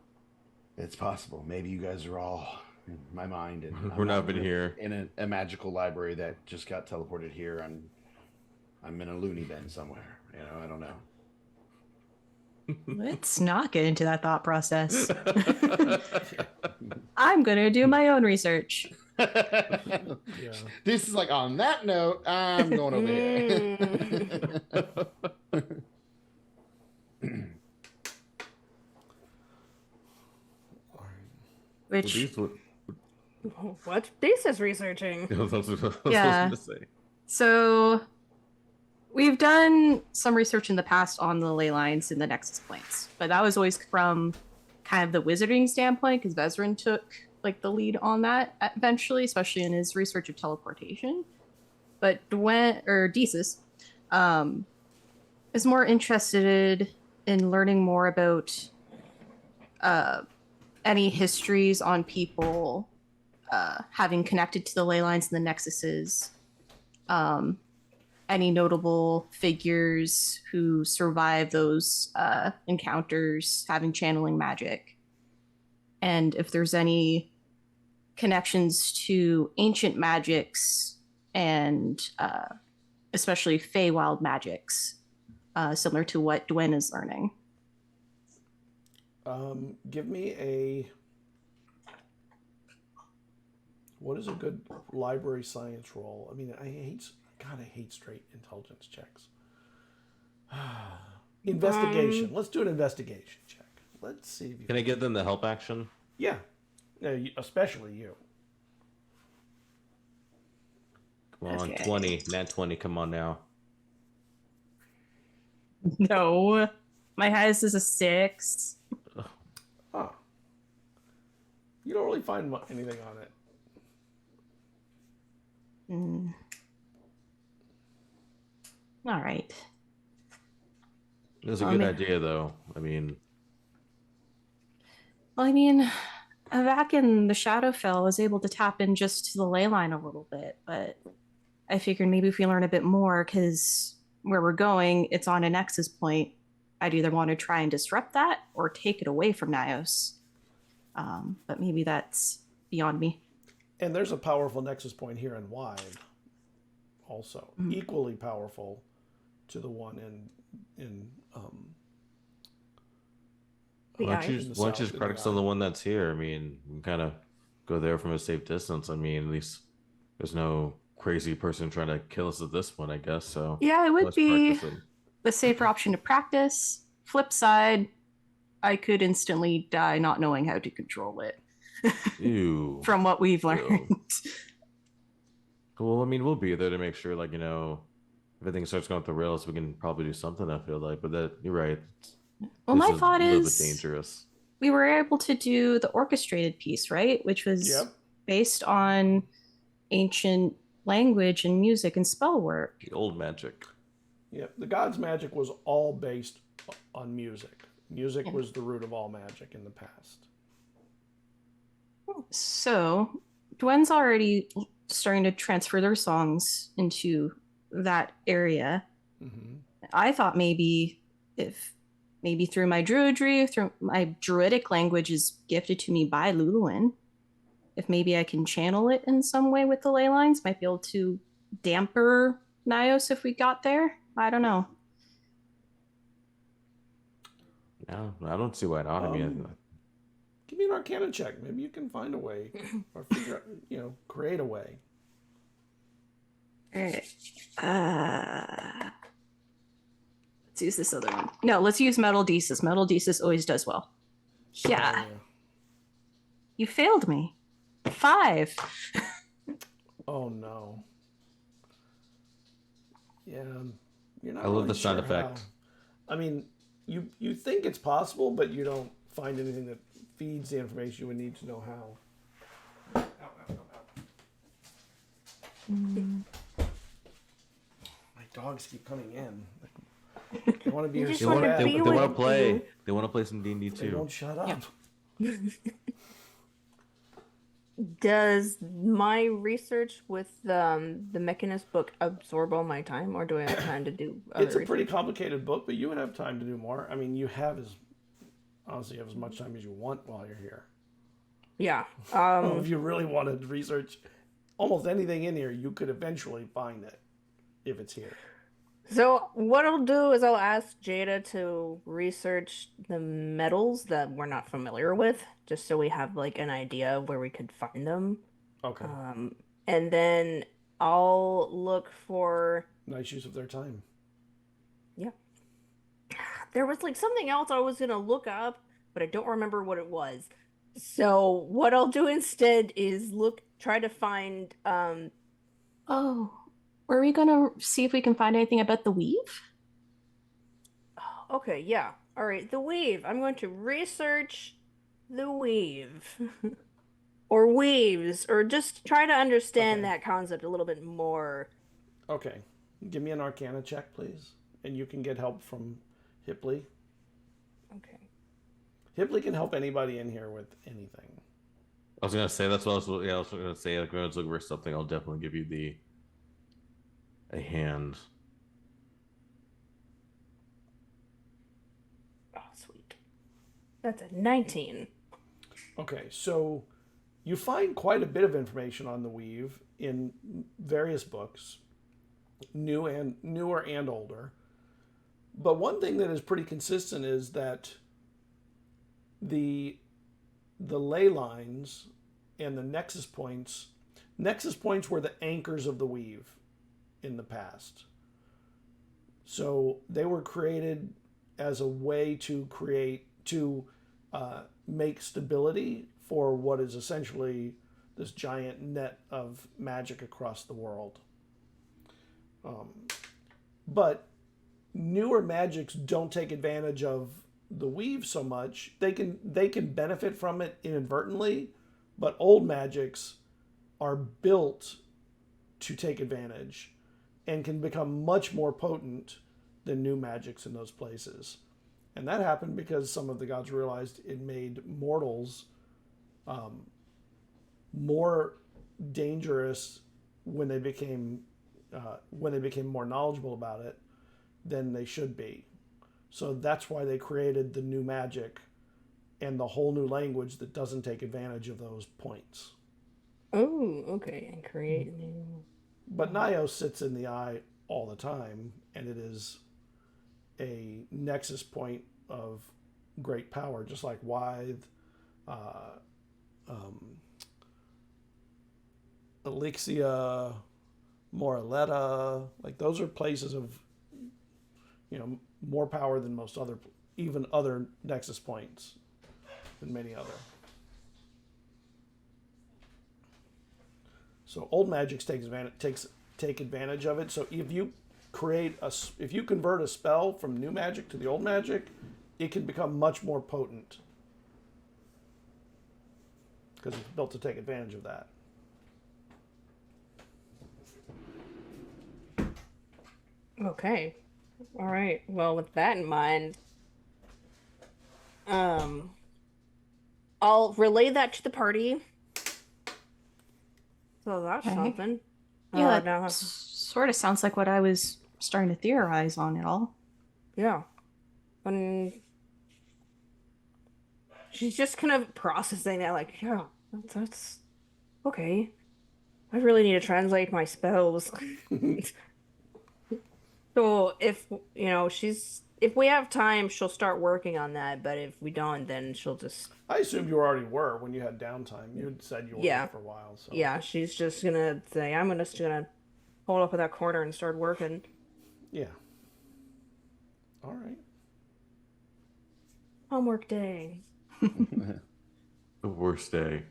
It's possible. Maybe you guys are all in my mind, and We're not been here in a magical library that just got teleported here. I'm in a loony bin somewhere. I don't know. Let's not get into that thought process. I'm going to do my own research. yeah. This is like, on that note, I'm going over here. Which, What? This researching. Yeah. So we've done some research in the past on the ley lines and the nexus points, but that was always from kind of the wizarding standpoint because Vezrin took like the lead on that eventually, especially in his research of teleportation. But Desus is more interested in learning more about any histories on people having connected to the ley lines and the nexuses, any notable figures who survive those encounters having channeling magic, and if there's any connections to ancient magics and especially Feywild magics, similar to what Dwen is learning. Give me a... What is a good library science roll? I mean, I hate straight intelligence checks. Investigation. Let's do an investigation check. Let's see if you Can I give them the help action? Yeah. Especially you. Come on, Okay. 20. Nat 20, come on now. No, my highest is a 6. Huh. You don't really find anything on it. All right. It was a good idea, though. I mean... Well, I mean, back in the Shadowfell, I was able to tap in just to the ley line a little bit, but I figured maybe if we learn a bit more, because where we're going, it's on a nexus point, I'd either want to try and disrupt that or take it away from Nios. But maybe that's beyond me. And there's a powerful nexus point here in Wide, also. Equally powerful to the one in Why don't you just practice on the one that's here? I mean, we can kind of go there from a safe distance. I mean, at least there's no crazy person trying to kill us at this point, I guess. So Yeah, it would let's be practice it. the safer option to practice. Flip side, I could instantly die not knowing how to control it. Ew. From what we've learned. Well, I mean, we'll be there to make sure, like, if everything starts going off the rails, we can probably do something, I feel like. But that, you're right. Well, my thought a little is bit dangerous. we were able to do the orchestrated piece, right? Which was based on ancient language and music and spell work. The old magic. Yep. The gods' magic was all based on music. Music was the root of all magic in the past. So, Dwen's already starting to transfer their songs into that area. I thought maybe through my druidry, through my druidic language is gifted to me by Luluin, if maybe I can channel it in some way with the ley lines, might be able to damper Nios if we got there. I don't know. Yeah, I don't see why not. I mean, give me an Arcana check. Maybe you can find a way, or figure out, create a way. All right. Let's use this other one. No, let's use Metal Desis. Metal Desis always does well. Yeah. You failed me. 5. Oh no. Yeah, you're not. I love really the sound sure effect. how. I mean, you think it's possible, but you don't find anything that feeds the information you would need to know how. My dogs keep coming in. They want to be here just so wanna bad. be they with want to play. you. They want to play some D&D They too. won't shut up. Does my research with the Mechanist book absorb all my time, or do I have time to do other It's a pretty research? complicated book, but you would have time to do more. I mean, you have honestly as much time as you want while you're here. Yeah. If you really wanted to research almost anything in here, you could eventually find it if it's here. So what I'll do is I'll ask Jada to research the metals that we're not familiar with, just so we have like an idea of where we could find them. Okay. And then I'll look for... Nice use of their time. Yeah. There was like something else I was gonna look up, but I don't remember what it was. So what I'll do instead is try to find Oh, were we gonna see if we can find anything about the weave? okay, yeah. All right, the weave. I'm going to research the weave. Or weaves, or just try to understand that concept a little bit more. Okay. Give me an Arcana check, please. And you can get help from Hipley. Okay. Hipley can help anybody in here with anything. I was gonna say that's what I was. Yeah, I was gonna say like when I was looking for something, I'll definitely give you a hand. That's a 19. Okay, so you find quite a bit of information on the weave in various books, newer and older. But one thing that is pretty consistent is that the ley lines and the nexus points were the anchors of the weave in the past. So they were created as a way to make stability for what is essentially this giant net of magic across the world. But newer magics don't take advantage of the weave so much. They can benefit from it inadvertently, but old magics are built to take advantage and can become much more potent than new magics in those places. And that happened because some of the gods realized it made mortals more dangerous when they became more knowledgeable about it than they should be. So that's why they created the new magic and the whole new language that doesn't take advantage of those points. Oh, okay. And create new. But Nio sits in the eye all the time, and it is a nexus point of great power, just like Wythe, Elixia, Moraletta. Like those are places of, more power than most even other nexus points than many other. So old magics take advantage of it. So if you convert a spell from new magic to the old magic, it can become much more potent because it's built to take advantage of that. Okay. All right. Well, with that in mind, I'll relay that to the party. So that's Okay. something. Yeah, now- that sort of sounds like what I was starting to theorize on it all. Yeah. And she's just kind of processing that, like, yeah, that's okay. I really need to translate my spells. So if we have time, she'll start working on that. But if we don't, then she'll just. I assumed you already were when you had downtime. You had said you were for a while. So Yeah, she's just gonna say, I'm just gonna hold up in that corner and start working. Yeah. All right. Homework day. The worst day.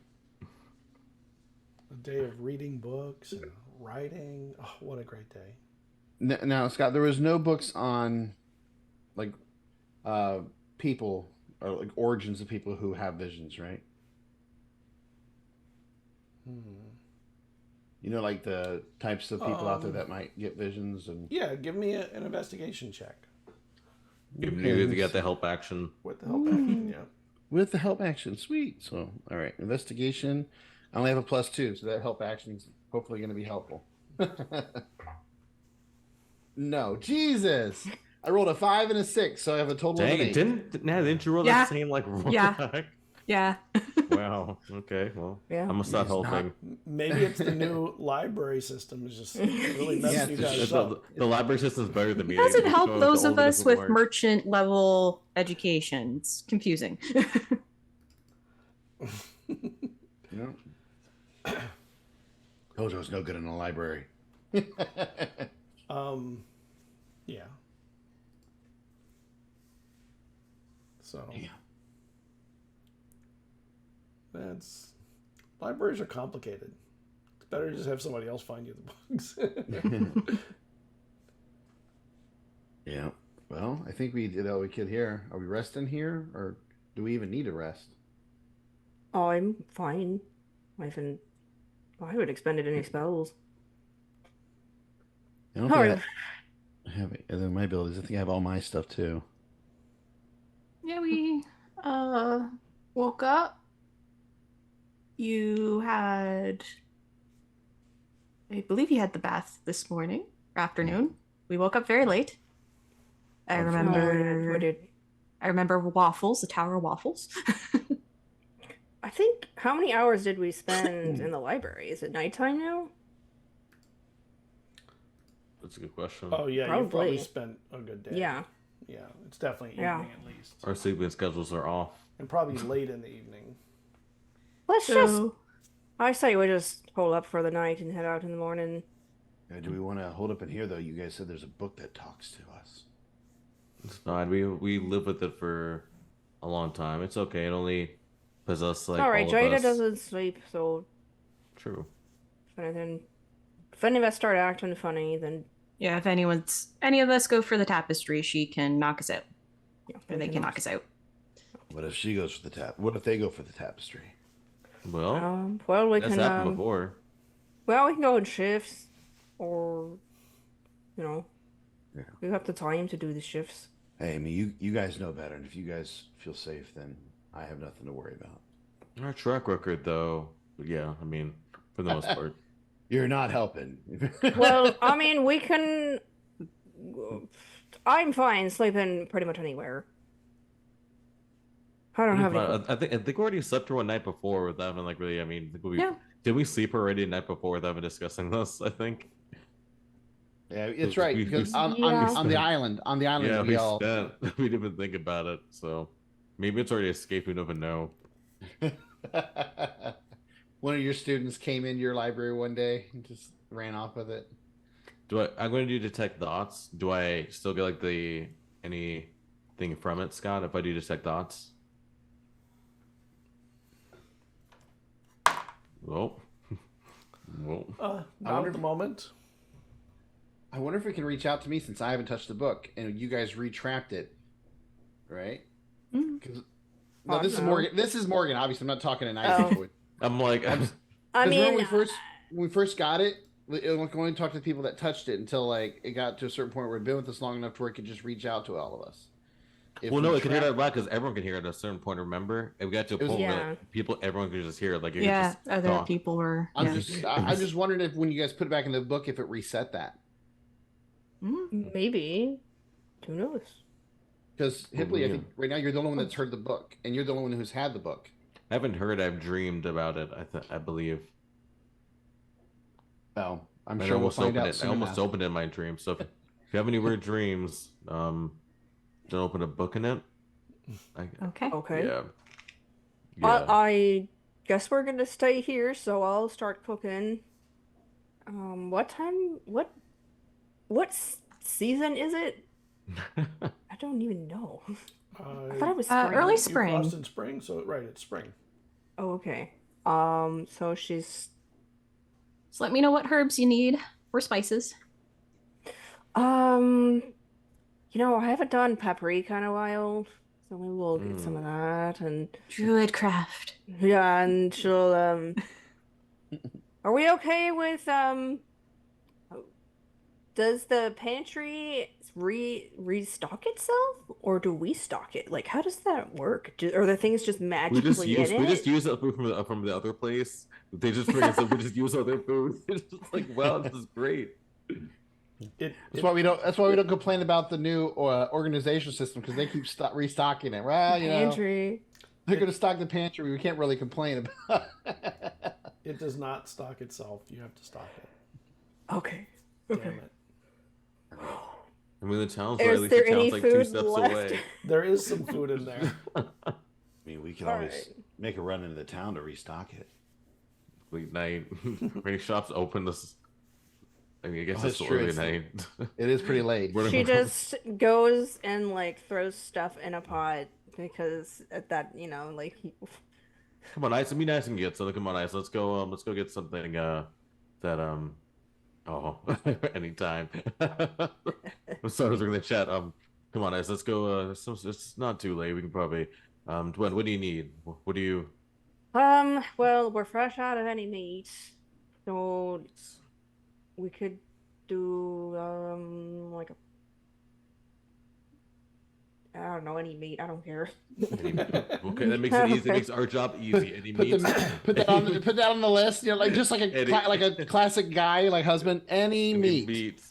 A day of reading books and writing. Oh, what a great day. Now, Scott, there was no books on like people or like origins of people who have visions, right? Like the types of people out there that might get visions and Yeah, give me an investigation check You need to get the help action. with the help action. Yeah. with the help action. Sweet. So, all right, investigation. I only have a +2, so that help action is hopefully going to be helpful. No, Jesus. I rolled a 5 and a 6, so I have a total Dang of an it! 8. Didn't you roll Yeah. that same roll? Yeah. Yeah. Wow. Okay. Well, Yeah. I'm gonna start It's not- helping. Maybe it's the new library system is just really messing Yeah, you it's guys just- up. The library system's better than me. It doesn't They help show those the of older us doesn't with work. merchant level education. It's confusing. No. Kojo's no good in a library. Yeah. So libraries are complicated. It's better to just have somebody else find you the books. Yeah. Well, I think we did all we could here. Are we resting here, or do we even need a rest? Oh, I'm fine. I would expend it any spells. I don't All think right. I have it. And then my abilities. I think I have all my stuff too. Yeah, we woke up. You had, I believe you had the bath this morning or afternoon. We woke up very late. I Oh, remember. We did. I remember waffles, the Tower of Waffles. I think, how many hours did we spend in the library? Is it nighttime now? That's a good question. Oh yeah, you probably Probably. spent a good day. Yeah. Yeah, it's definitely evening Yeah. at least. Our sleeping schedules are off. And probably late in the evening. Let's just, So, I say we just hold up for the night and head out in the morning. Do we want to hold up in here though? You guys said there's a book that talks to us. It's fine. We live with it for a long time. It's okay. It only possesses like All right, all of Jada us. doesn't sleep, so True. if any of us start acting funny, then yeah, if any of us go for the tapestry, she can knock us out. yeah, Or they can knock us out. What if she goes for the What if they go for the tapestry? Well, well, we that's can happened before. well, we can go in shifts, or Yeah. we have the time to do the shifts. Hey, I mean, you guys know better, and if you guys feel safe, then I have nothing to worry about. Our track record, though, yeah, I mean, for the most part. You're not helping. Well, I mean, we can. I'm fine sleeping pretty much anywhere. I don't have any. I think we already slept her one night before without even like really. I mean, Yeah. did we sleep already the night before without even discussing this? I think. Yeah, it's right because on the island, Yeah, we all. we didn't even think about it, so maybe it's already escaped. We don't even know. One of your students came into your library one day and just ran off with it. I'm going to do detect thoughts. Do I still get like anything from it, Scott? If I do detect thoughts. Well, Not at the moment. I wonder if it can reach out to me since I haven't touched the book and you guys retrapped it, right? Because no, this is Morgan. This is Morgan. Obviously, I'm not talking to Eizen. I'm like, I mean, when we first got it, it was only talk to the people that touched it until like it got to a certain point where it'd been with us long enough to where it could just reach out to all of us. well, no, it can hear that loud because everyone can hear it at a certain point. Remember, it got to a point where everyone could just hear it. Like, it Yeah, just other talk. people were. I'm just wondering if when you guys put it back in the book, if it reset that. maybe. Who knows? Because Hipley, I think right now you're the only one that's heard the book, and you're the only one who's had the book. I haven't heard. I've dreamed about it. I believe. Oh, I'm I sure we'll almost find opened out it. I soon almost enough. opened it in my dream. So if you have any weird dreams, don't open a book in it. Okay. Okay. Yeah. I guess we're gonna stay here, so I'll start cooking. What time? What season is it? I don't even know. I thought it was spring. Early You spring. crossed in spring, so right, it's spring. Oh, okay. So she's So let me know what herbs you need or spices. I haven't done paprika in a while, so maybe we'll get some of that, and Druidcraft. yeah, and she'll Are we okay with does the pantry restock itself, or do we stock it? Like, how does that work? Are the things just magically in it? We just use that food from the other place. They just bring us. We just use other food. It's just like, wow, this is great. That's why we don't complain about the new organization system because they keep restocking it. Well, Pantry. They're going to stock the pantry. We can't really complain about. It does not stock itself. You have to stock it. Okay. Damn it. I mean, the town's Is at there least the any town's like 2 food steps left? away. There is some food in there. I mean, we could All always right. make a run into the town to restock it. Late night. Many shops open this. I mean, I guess That's it's true. early It's- night. It is pretty late. She just goes and like throws stuff in a pot because at that, like Come on, Ice. Be nice and get. So come on, Ice. Let's go. Let's go get something. Oh, anytime. I'm sorry, I was looking at the chat. Come on, Ice. Let's go. It's not too late. We can probably. Dwayne, what do you need? What do you? well, we're fresh out of any meat, so we could do like I don't know, any meat. I don't care. Okay, that makes it easy. It makes our job easy. Any meat? Put that on the list. Like just like like a classic guy, like husband. Any meat.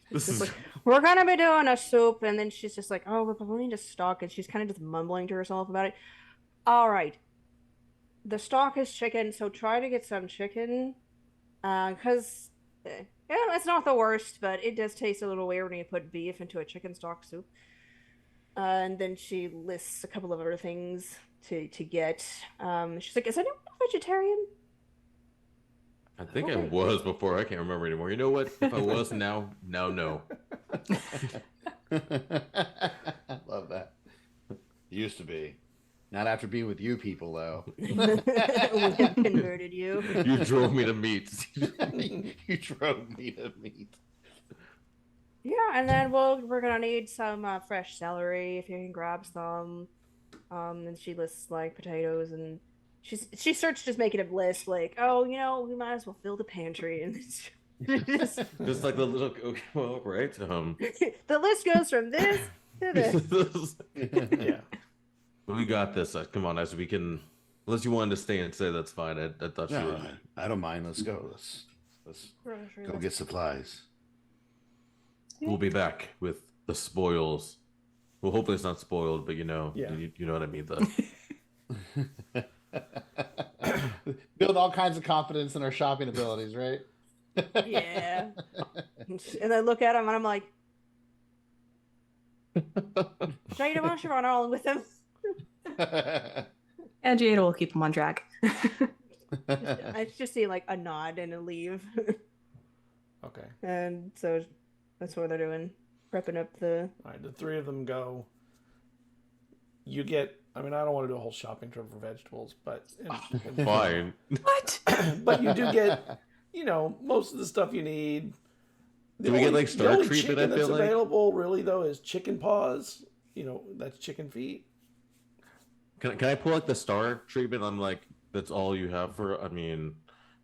This is we're gonna be doing a soup, and then she's just like, oh, but we need a stock, and she's kind of just mumbling to herself about it. All right, the stock is chicken, so try to get some chicken, because yeah, it's not the worst, but it does taste a little weird when you put beef into a chicken stock soup. And then she lists a couple of other things to get. She's like, "Is anyone vegetarian?" I think I was before. I can't remember anymore. You know what? If I was now, no. Love that. Used to be. Not after being with you people, though. We have converted you. You drove me to meat. You drove me to meat. Yeah, and then we're gonna need some fresh celery if you can grab some. And she lists like potatoes, and she starts just making a list like, oh, we might as well fill the pantry, and just like the little. Okay, well, right. the list goes from this to this. Yeah. We got this. Come on, as we can. Unless you wanted to stay and say that's fine. I thought you No, were. I don't mind. Let's go. Let's go get supplies. We'll be back with the spoils. Well, hopefully it's not spoiled, but Yeah. you know what I mean. Build all kinds of confidence in our shopping abilities, right? Yeah. And I look at him and I'm like, Jada, why don't you run all with him? And Jada will keep him on track. I just see like a nod and a leave. Okay. And so that's what they're doing. Prepping up the... All right, the three of them go. You get... I mean, I don't want to do a whole shopping trip for vegetables, but... Fine. What? But you do get, most of the stuff you need. Do we get, like, the only star treatment, chicken I feel that's like? available, really, though, is chicken paws. That's chicken feet. Can I pull like the star treatment? I'm like, that's all you have for. I mean,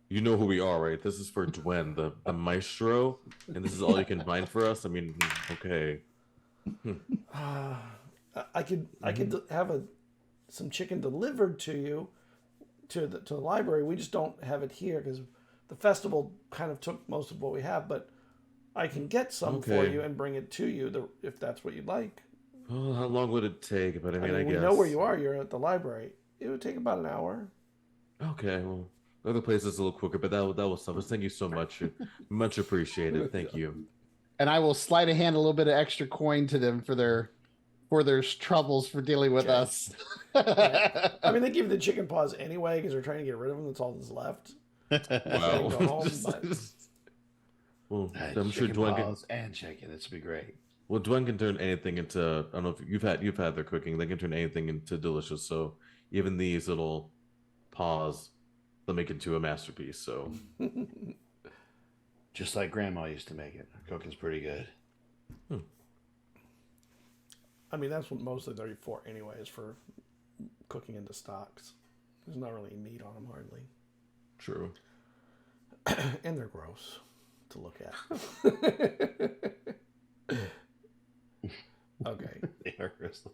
you know who we are, right? This is for Dwen, the maestro, and this is all you can find for us. I mean, okay. I could have some chicken delivered to you to the library. We just don't have it here because the festival kind of took most of what we have. But I can get some for Okay. you and bring it to you if that's what you'd like. Well, how long would it take? But I mean, I we guess know where you are. You're at the library. It would take about an hour. Okay, well, other places a little quicker, but that was something. Thank you so much, much appreciated. Thank you. And I will slide a hand a little bit of extra coin to them for their troubles for dealing with us. I mean, they give you the chicken paws anyway because they're trying to get rid of them. That's all that's left. Wow. Go home, but... Well, I'm sure Dwen can. And chicken. This would be great. Well, Dwen can turn anything into. I don't know if you've had their cooking. They can turn anything into delicious. So even these little paws, they'll make it into a masterpiece. So Just like Grandma used to make it. Her cooking's pretty good. I mean, that's what mostly they're for anyway, is for cooking into stocks. There's not really meat on them, hardly. true. And they're gross to look at. Okay. They are gross.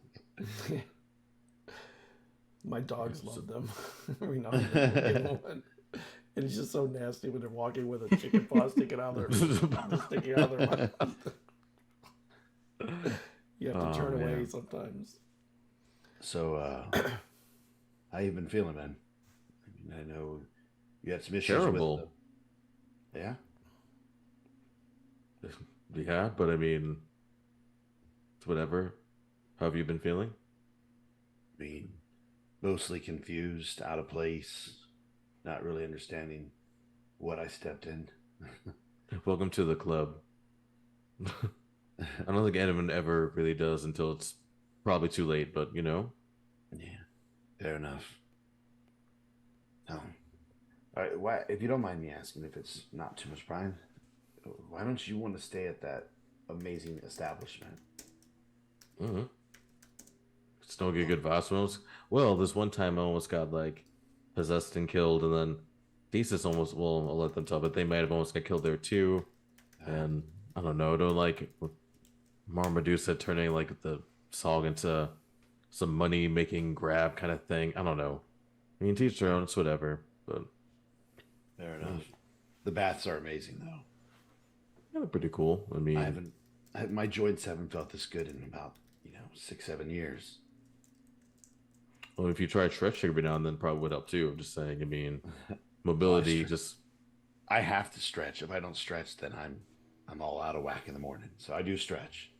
My dogs love them. Every now and then we get one. And it's just so nasty when they're walking with a chicken paw sticking out of their mouth. You have to turn away sometimes. So, how you been feeling, man? I mean, I know you had some issues Terrible. with Yeah? Yeah, but I mean, it's whatever. How have you been feeling? I mean, mostly confused, out of place, not really understanding what I stepped in. Welcome to the club. I don't think anyone ever really does until it's probably too late, but you know. Yeah, fair enough. All right, why, if you don't mind me asking, if it's not too much, Brian, why don't you want to stay at that amazing establishment? Mm-hmm. It's no good advice. Well, this one time I almost got like possessed and killed, and then Thesis almost. Well, I'll let them tell, but they might have almost got killed there too. And I don't know. Don't like Marmaduke said turning like the Sog into some money making grab kind of thing. I don't know. I mean, teach their own. It's whatever. But Fair enough. The baths are amazing, though. yeah, they're pretty cool. I mean, I haven't my joints haven't felt this good in about 6-7 years. Well, if you try stretching every now and then, probably would help too. I'm just saying. I mean, mobility just. I have to stretch. If I don't stretch, then I'm all out of whack in the morning. So I do stretch.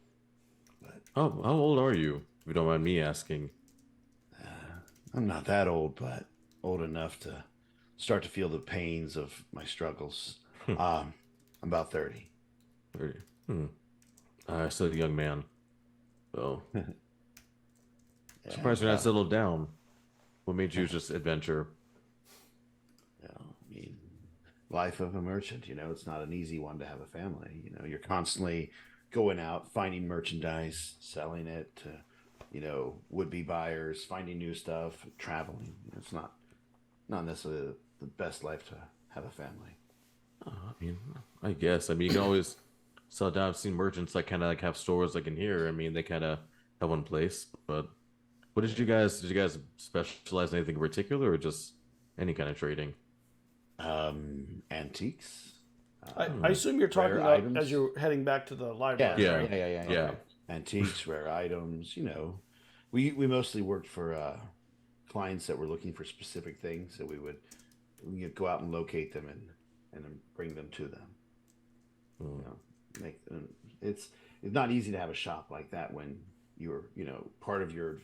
But How old are you? If you don't mind me asking. I'm not that old, but old enough to start to feel the pains of my struggles. I'm about 30. 30. Still a young man. So surprised you're not settled down. What made you just adventure? I mean, life of a merchant, it's not an easy one to have a family. You're constantly going out, finding merchandise, selling it to, would-be buyers, finding new stuff, traveling. It's not necessarily the best life to have a family. I mean, I guess. I mean, you can always sell down. I've seen merchants like kind of like have stores like in here. I mean, they kind of have one place. But what did you guys specialize in anything in particular, or just any kind of trading? Antiques. I assume you're talking rare about items. as you're heading back to the library. Yeah. right? Yeah. Yeah. Antiques, rare items. We mostly worked for clients that were looking for specific things, so we'd go out and locate them and then bring them to them. It's not easy to have a shop like that when you're part of your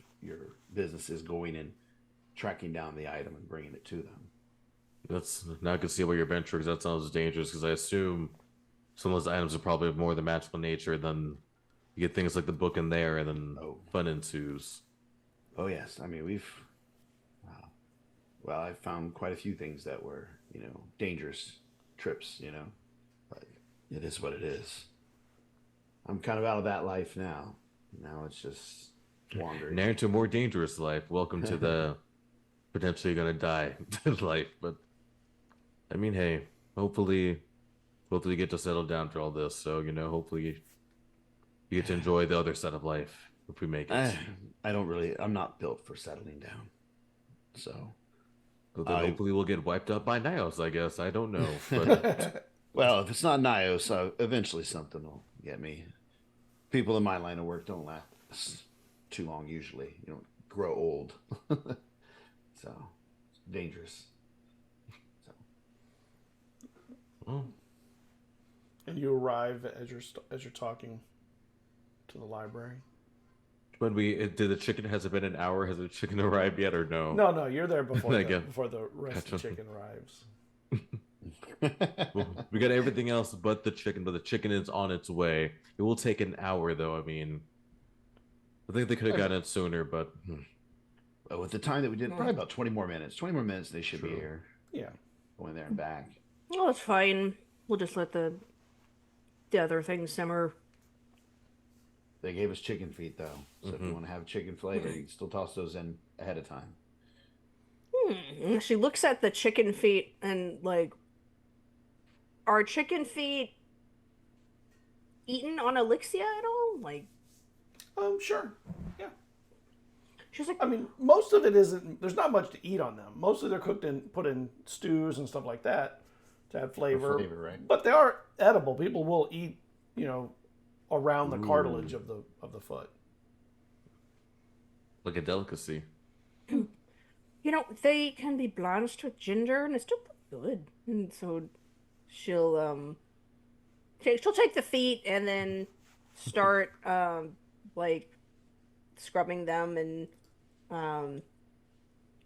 business is going and tracking down the item and bringing it to them. That's now I can see why you're venturing, because that sounds dangerous. Because I assume some of those items are probably more the magical nature than you get things like the book in there, and then fun ensues. Oh yes, I mean I found quite a few things that were dangerous trips, but it is what it is. I'm kind of out of that life now. Now it's just wandering. Now into a more dangerous life. Welcome to the potentially gonna die life. But I mean, hey, hopefully you get to settle down through all this. So hopefully you get to enjoy the other side of life if we make it. I'm not built for settling down. So hopefully we'll get wiped out by Nios, I guess. I don't know. But well, if it's not Nios, eventually something will get me. People in my line of work don't last too long usually. You don't grow old. So it's dangerous. well, And you arrive as you're talking to the library. when did the chicken, has it been an hour? Has the chicken arrived yet or no? No, you're there before Again. before the rest of the chicken arrives. Well, we got everything else but the chicken is on its way. It will take an hour though. I mean, I think they could have gotten it sooner, but Well, with the time that we did, probably about 20 more minutes. 20 more minutes, they should be True. here. Yeah. Going there and back. Oh, it's fine. We'll just let the other things simmer. They gave us chicken feet, though. So if you want to have chicken flavor, you can still toss those in ahead of time. And she looks at the chicken feet and are chicken feet eaten on Elixia at all? Sure. Yeah. She's like, I mean, most of it isn't. There's not much to eat on them. Mostly they're put in stews and stuff like that to add flavor. Right? But they are edible. People will eat, around the cartilage of the foot. like a delicacy. they can be blanched with ginger and it's still good. And so she'll take the feet and then start scrubbing them and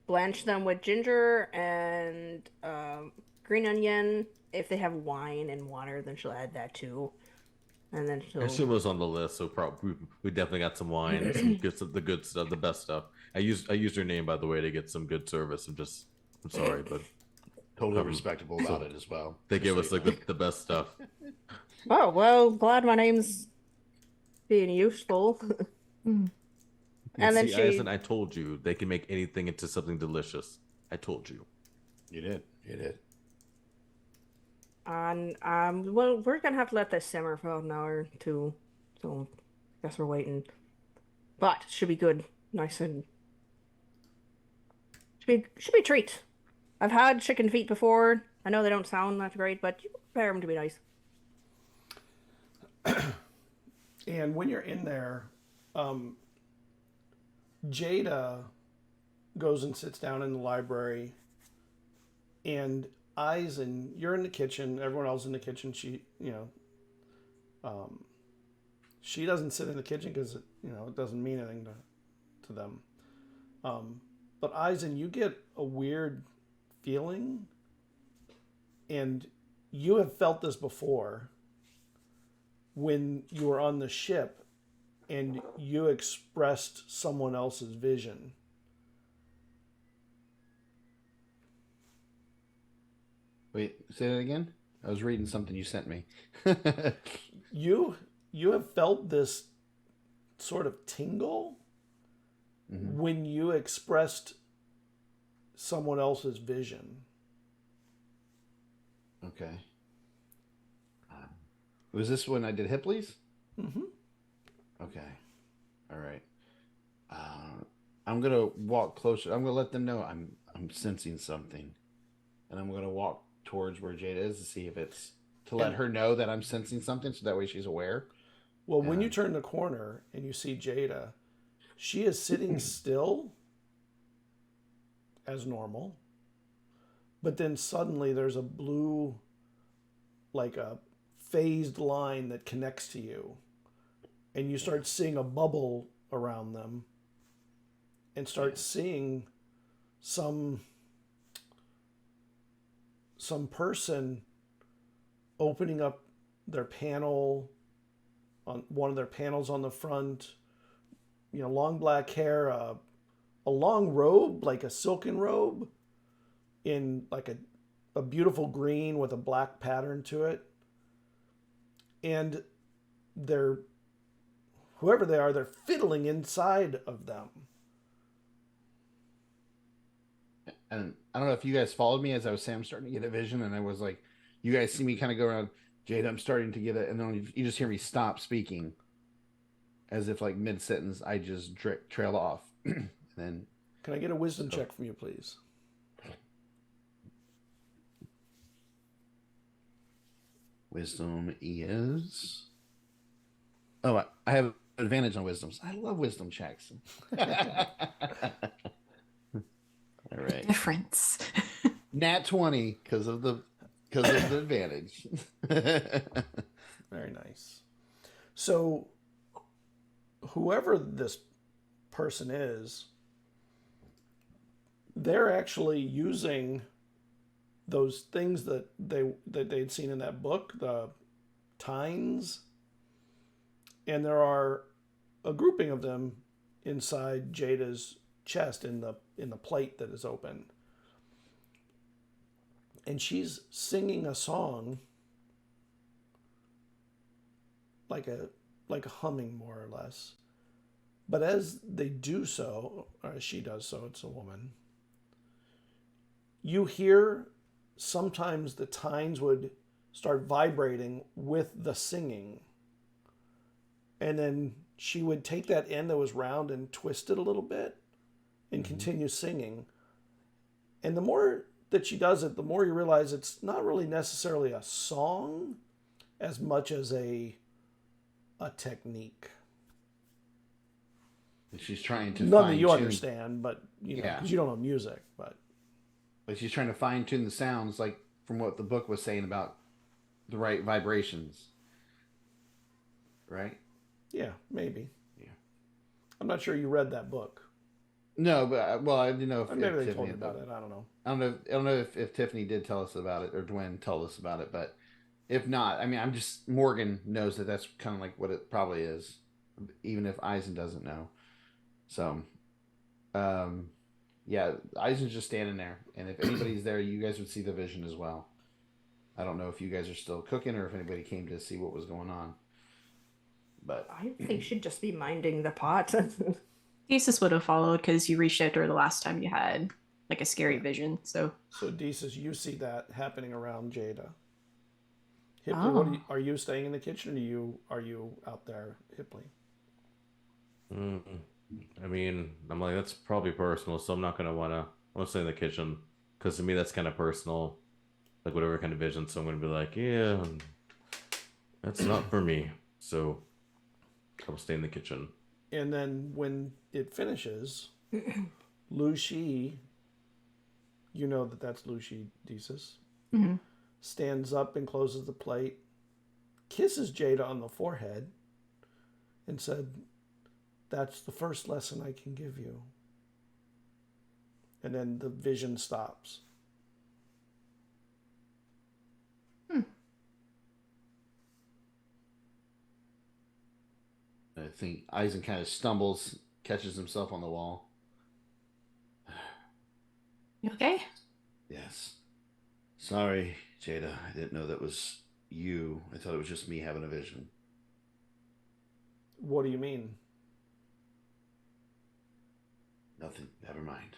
blanch them with ginger and green onion. If they have wine and water, then she'll add that too. And then I assume it was on the list, so probably we definitely got some wine, the good stuff, the best stuff. I used her name, by the way, to get some good service. I'm sorry, but Totally respectable about it as well. they gave us the best stuff. Oh, well, glad my name's being useful. And then see, Eizen, I told you they can make anything into something delicious. I told you. You did. And well, we're gonna have to let this simmer for about an hour or two. So I guess we're waiting. But it should be good. Nice and should be a treat. I've had chicken feet before. I know they don't sound that great, but you can prepare them to be nice. And when you're in there, Jada goes and sits down in the library, and Eizen, you're in the kitchen. Everyone else in the kitchen. She, she doesn't sit in the kitchen because it doesn't mean anything to them. But Eizen, you get a weird feeling, and you have felt this before when you were on the ship and you expressed someone else's vision. Wait, say that again? I was reading something you sent me. You have felt this sort of tingle when you expressed someone else's vision. Okay. Was this when I did Hipley's? Mm-hmm. Okay. All right. I'm gonna walk closer. I'm gonna let them know I'm sensing something, and I'm gonna walk towards where Jada is to see if it's to let her know that I'm sensing something, so that way she's aware. Well, when you turn the corner and you see Jada, she is sitting still as normal, but then suddenly there's a blue, like a phased line that connects to you, and you start seeing a bubble around them and start seeing some person opening up their panel, on one of their panels on the front, long black hair, a long robe, like a silken robe in like a beautiful green with a black pattern to it. And whoever they are, they're fiddling inside of them. And I don't know if you guys followed me as I was saying, I'm starting to get a vision, and I was like, you guys see me kind of go around, Jada, I'm starting to get it, and then you just hear me stop speaking, as if like mid-sentence, I just trail off. And then, can I get a wisdom check from you, please? Wisdom is... Oh, I have advantage on wisdoms. I love wisdom checks. All right. Difference. Nat 20 because of the advantage. Very nice. So, whoever this person is, they're actually using those things that they'd seen in that book, the tines, and there are a grouping of them inside Jada's chest in the plate that is open. And she's singing a song, like a humming, more or less. But as they do so, or as she does so, it's a woman, you hear sometimes the tines would start vibrating with the singing. And then she would take that end that was round and twist it a little bit and continue singing. And the more that she does it, the more you realize it's not really necessarily a song as much as a technique. She's trying to none that you understand, but Yeah. because you don't know music, but she's trying to fine tune the sounds, like from what the book was saying about the right vibrations. Right? yeah, maybe. Yeah. I'm not sure you read that book. No, but I didn't know if Maybe they Tiffany told you had about done it. I don't know. I don't know if Tiffany did tell us about it or Dwayne told us about it, but if not, I mean, Morgan knows that that's kind of like what it probably is, even if Eizen doesn't know. So, yeah, Eisen's just standing there, and if anybody's there, you guys would see the vision as well. I don't know if you guys are still cooking or if anybody came to see what was going on, but I think she'd just be minding the pot. Thesis would have followed because you reached out to her the last time you had like a scary vision. So Desus, you see that happening around Jada. Hipley, are you staying in the kitchen or are you out there, Hipley? I mean, I'm like, that's probably personal, so I'm not gonna wanna stay in the kitchen because to me that's kind of personal, like whatever kind of vision. So I'm gonna be like, yeah, that's not for me. So I will stay in the kitchen. And then when it finishes, Lucy, you know that's Lucy Desus, Mhm. stands up and closes the plate, kisses Jada on the forehead, and said, "That's the first lesson I can give you." And then the vision stops. I think Eizen kind of stumbles, catches himself on the wall. You okay? Yes. Sorry, Jada. I didn't know that was you. I thought it was just me having a vision. What do you mean? Nothing. Never mind.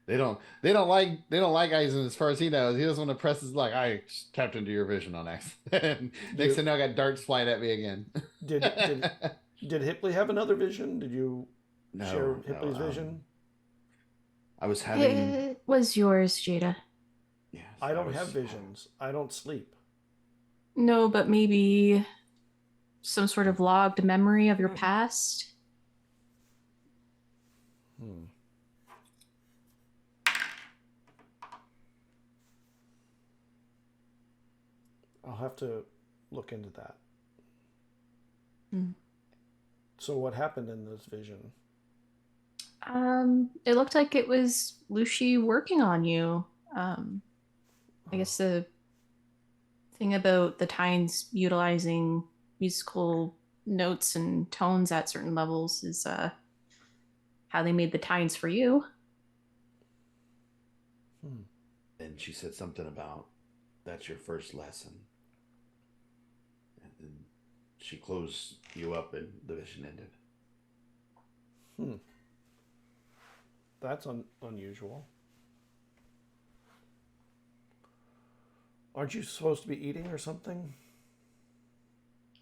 They don't like Aizen as far as he knows. He doesn't want to press his luck. I tapped into your vision on accident. Next thing I got darts flying at me again. Did Hipley have another vision? Did you share Hipley's no, vision? I was having. It was yours, Jada. Yes, I don't have visions. I don't sleep. No, but maybe some sort of logged memory of your past. I'll have to look into that. Mm. So what happened in this vision? It looked like it was Lucy working on you. I guess the thing about the Tynes utilizing musical notes and tones at certain levels is how they made the Tynes for you. And she said something about that's your first lesson. And then she closed you up and the vision ended. That's unusual. Aren't you supposed to be eating or something?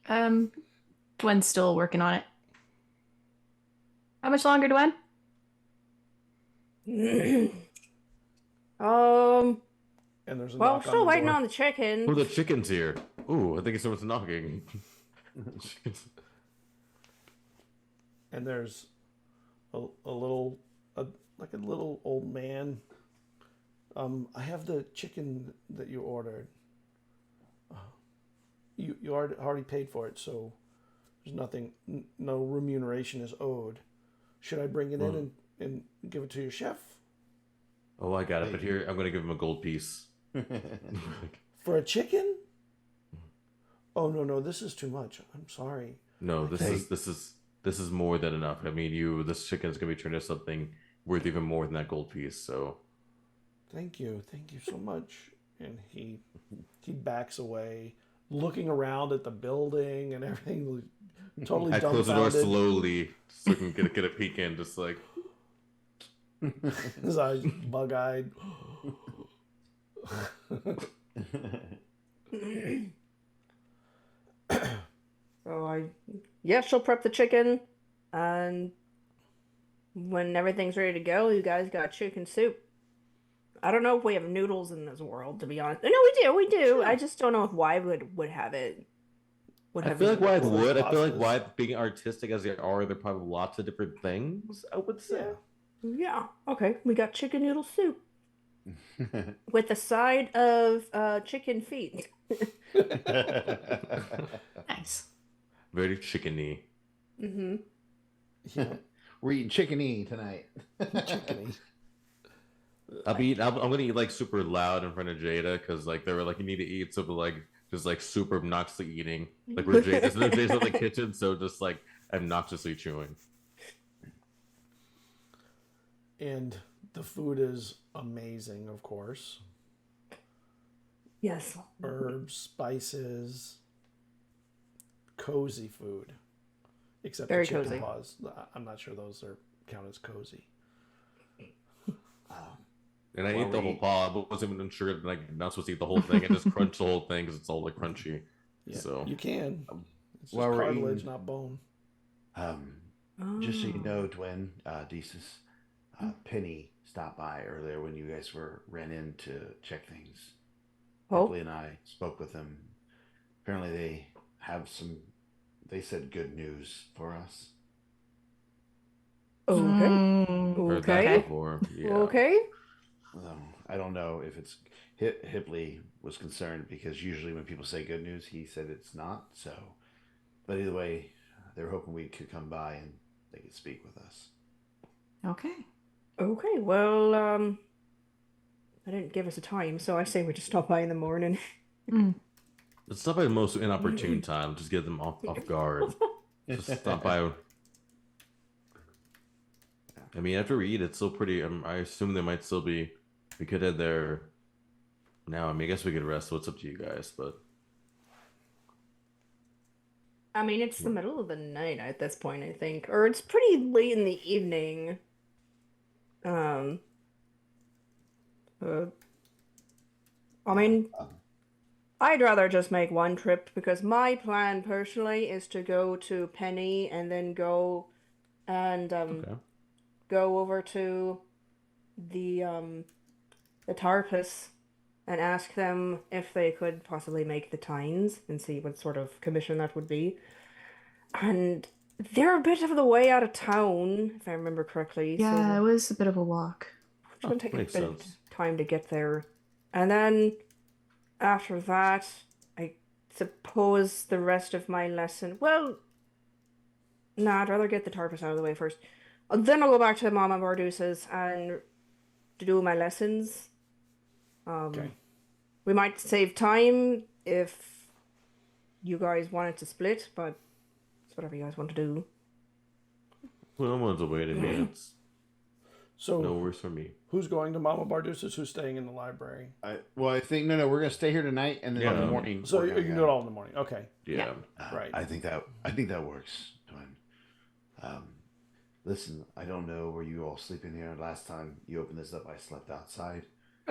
Dwen's still working on it. How much longer, Dwen? And there's a Well, I'm knock still on the waiting door. on the chicken. Oh, the chicken's here. Ooh, I think someone's knocking. And there's a little old man. I have the chicken that you ordered. You already paid for it, so there's nothing. No remuneration is owed. Should I bring it in and give it to your chef Oh, I got it. But here, I'm going to give him a gold piece. for a chicken? Oh no, this is too much. I'm sorry. No, this is more than enough. I mean, this chicken's going to be turned into something worth even more than that gold piece. So, Thank you so much. And he backs away, looking around at the building and everything, totally I close the door dumbfounded. slowly so I can get a peek in, just like. His eyes bug-eyed. She'll prep the chicken, and when everything's ready to go, you guys got chicken soup. I don't know if we have noodles in this world, to be honest. No, we do. Sure. I just don't know if Wyatt would have it. I feel like Wyatt noodles. would. I feel like Pastas. Wyatt, being artistic as they are, there are probably lots of different things, I would say. Yeah. Okay. We got chicken noodle soup with a side of chicken feet. Nice. Very chickeny. Mm-hmm. Yeah, We're eating chicken-y tonight. chickeny. I'm gonna eat like super loud in front of Jada because like they were like you need to eat, so like just like super obnoxiously eating, like where Jada's in the kitchen, so just like obnoxiously chewing. And the food is amazing, of course. Yes. Herbs, spices, cozy food. Except Very the chicken cozy. paws. I'm not sure those count as cozy. And I While ate the we whole eat- paw. I wasn't even sure that like not supposed to eat the whole thing and just crunch the whole thing because it's all like crunchy. Yeah, So you can. It's just While we're cartilage, eating- not bone. Just so you know, Dwen, Desus, Penny stopped by earlier when you guys ran in to check things. Oh. Ripley and I spoke with them. Apparently, they have some they said good news for us. Okay. Heard that Okay. before. Yeah. Okay. I don't know if it's Hipley was concerned because usually when people say good news, he said it's not. So, but either way, they were hoping we could come by and they could speak with us. Okay. Okay. Well, I didn't give us a time, so I say we just stop by in the morning. It's not by the most inopportune time. Just get them off guard. Just stop by. I mean, after we eat, it's still pretty. I assume they might still be. We could head there now. I mean, I guess we could rest. So it's up to you guys, but I mean, it's the middle of the night at this point, I think, or it's pretty late in the evening. I mean, I'd rather just make one trip because my plan personally is to go to Penny and then go and okay. go over to the Tarpus and ask them if they could possibly make the tines and see what sort of commission that would be. And they're a bit of the way out of town, if I remember correctly. Yeah, it So was a bit of a walk. it's going to take a makes bit of sense. time to get there. And then after that, I suppose the rest of my lesson. Well, nah, I'd rather get the Tarpus out of the way first. Then I'll go back to Mama Bardusa's and to do my lessons. Okay. We might save time if you guys wanted to split, but it's whatever you guys want to do. Well, I'm to wait a minute. So No worries for me. who's going to Mama Bardusa's? Who's staying in the library? I think no, we're gonna stay here tonight, and then in the Yeah. morning. So we're you gonna can go. do it all in the morning. Okay. Yeah. Right. I think that works, Twin. Listen, I don't know where you all sleep in here. Last time you opened this up, I slept outside.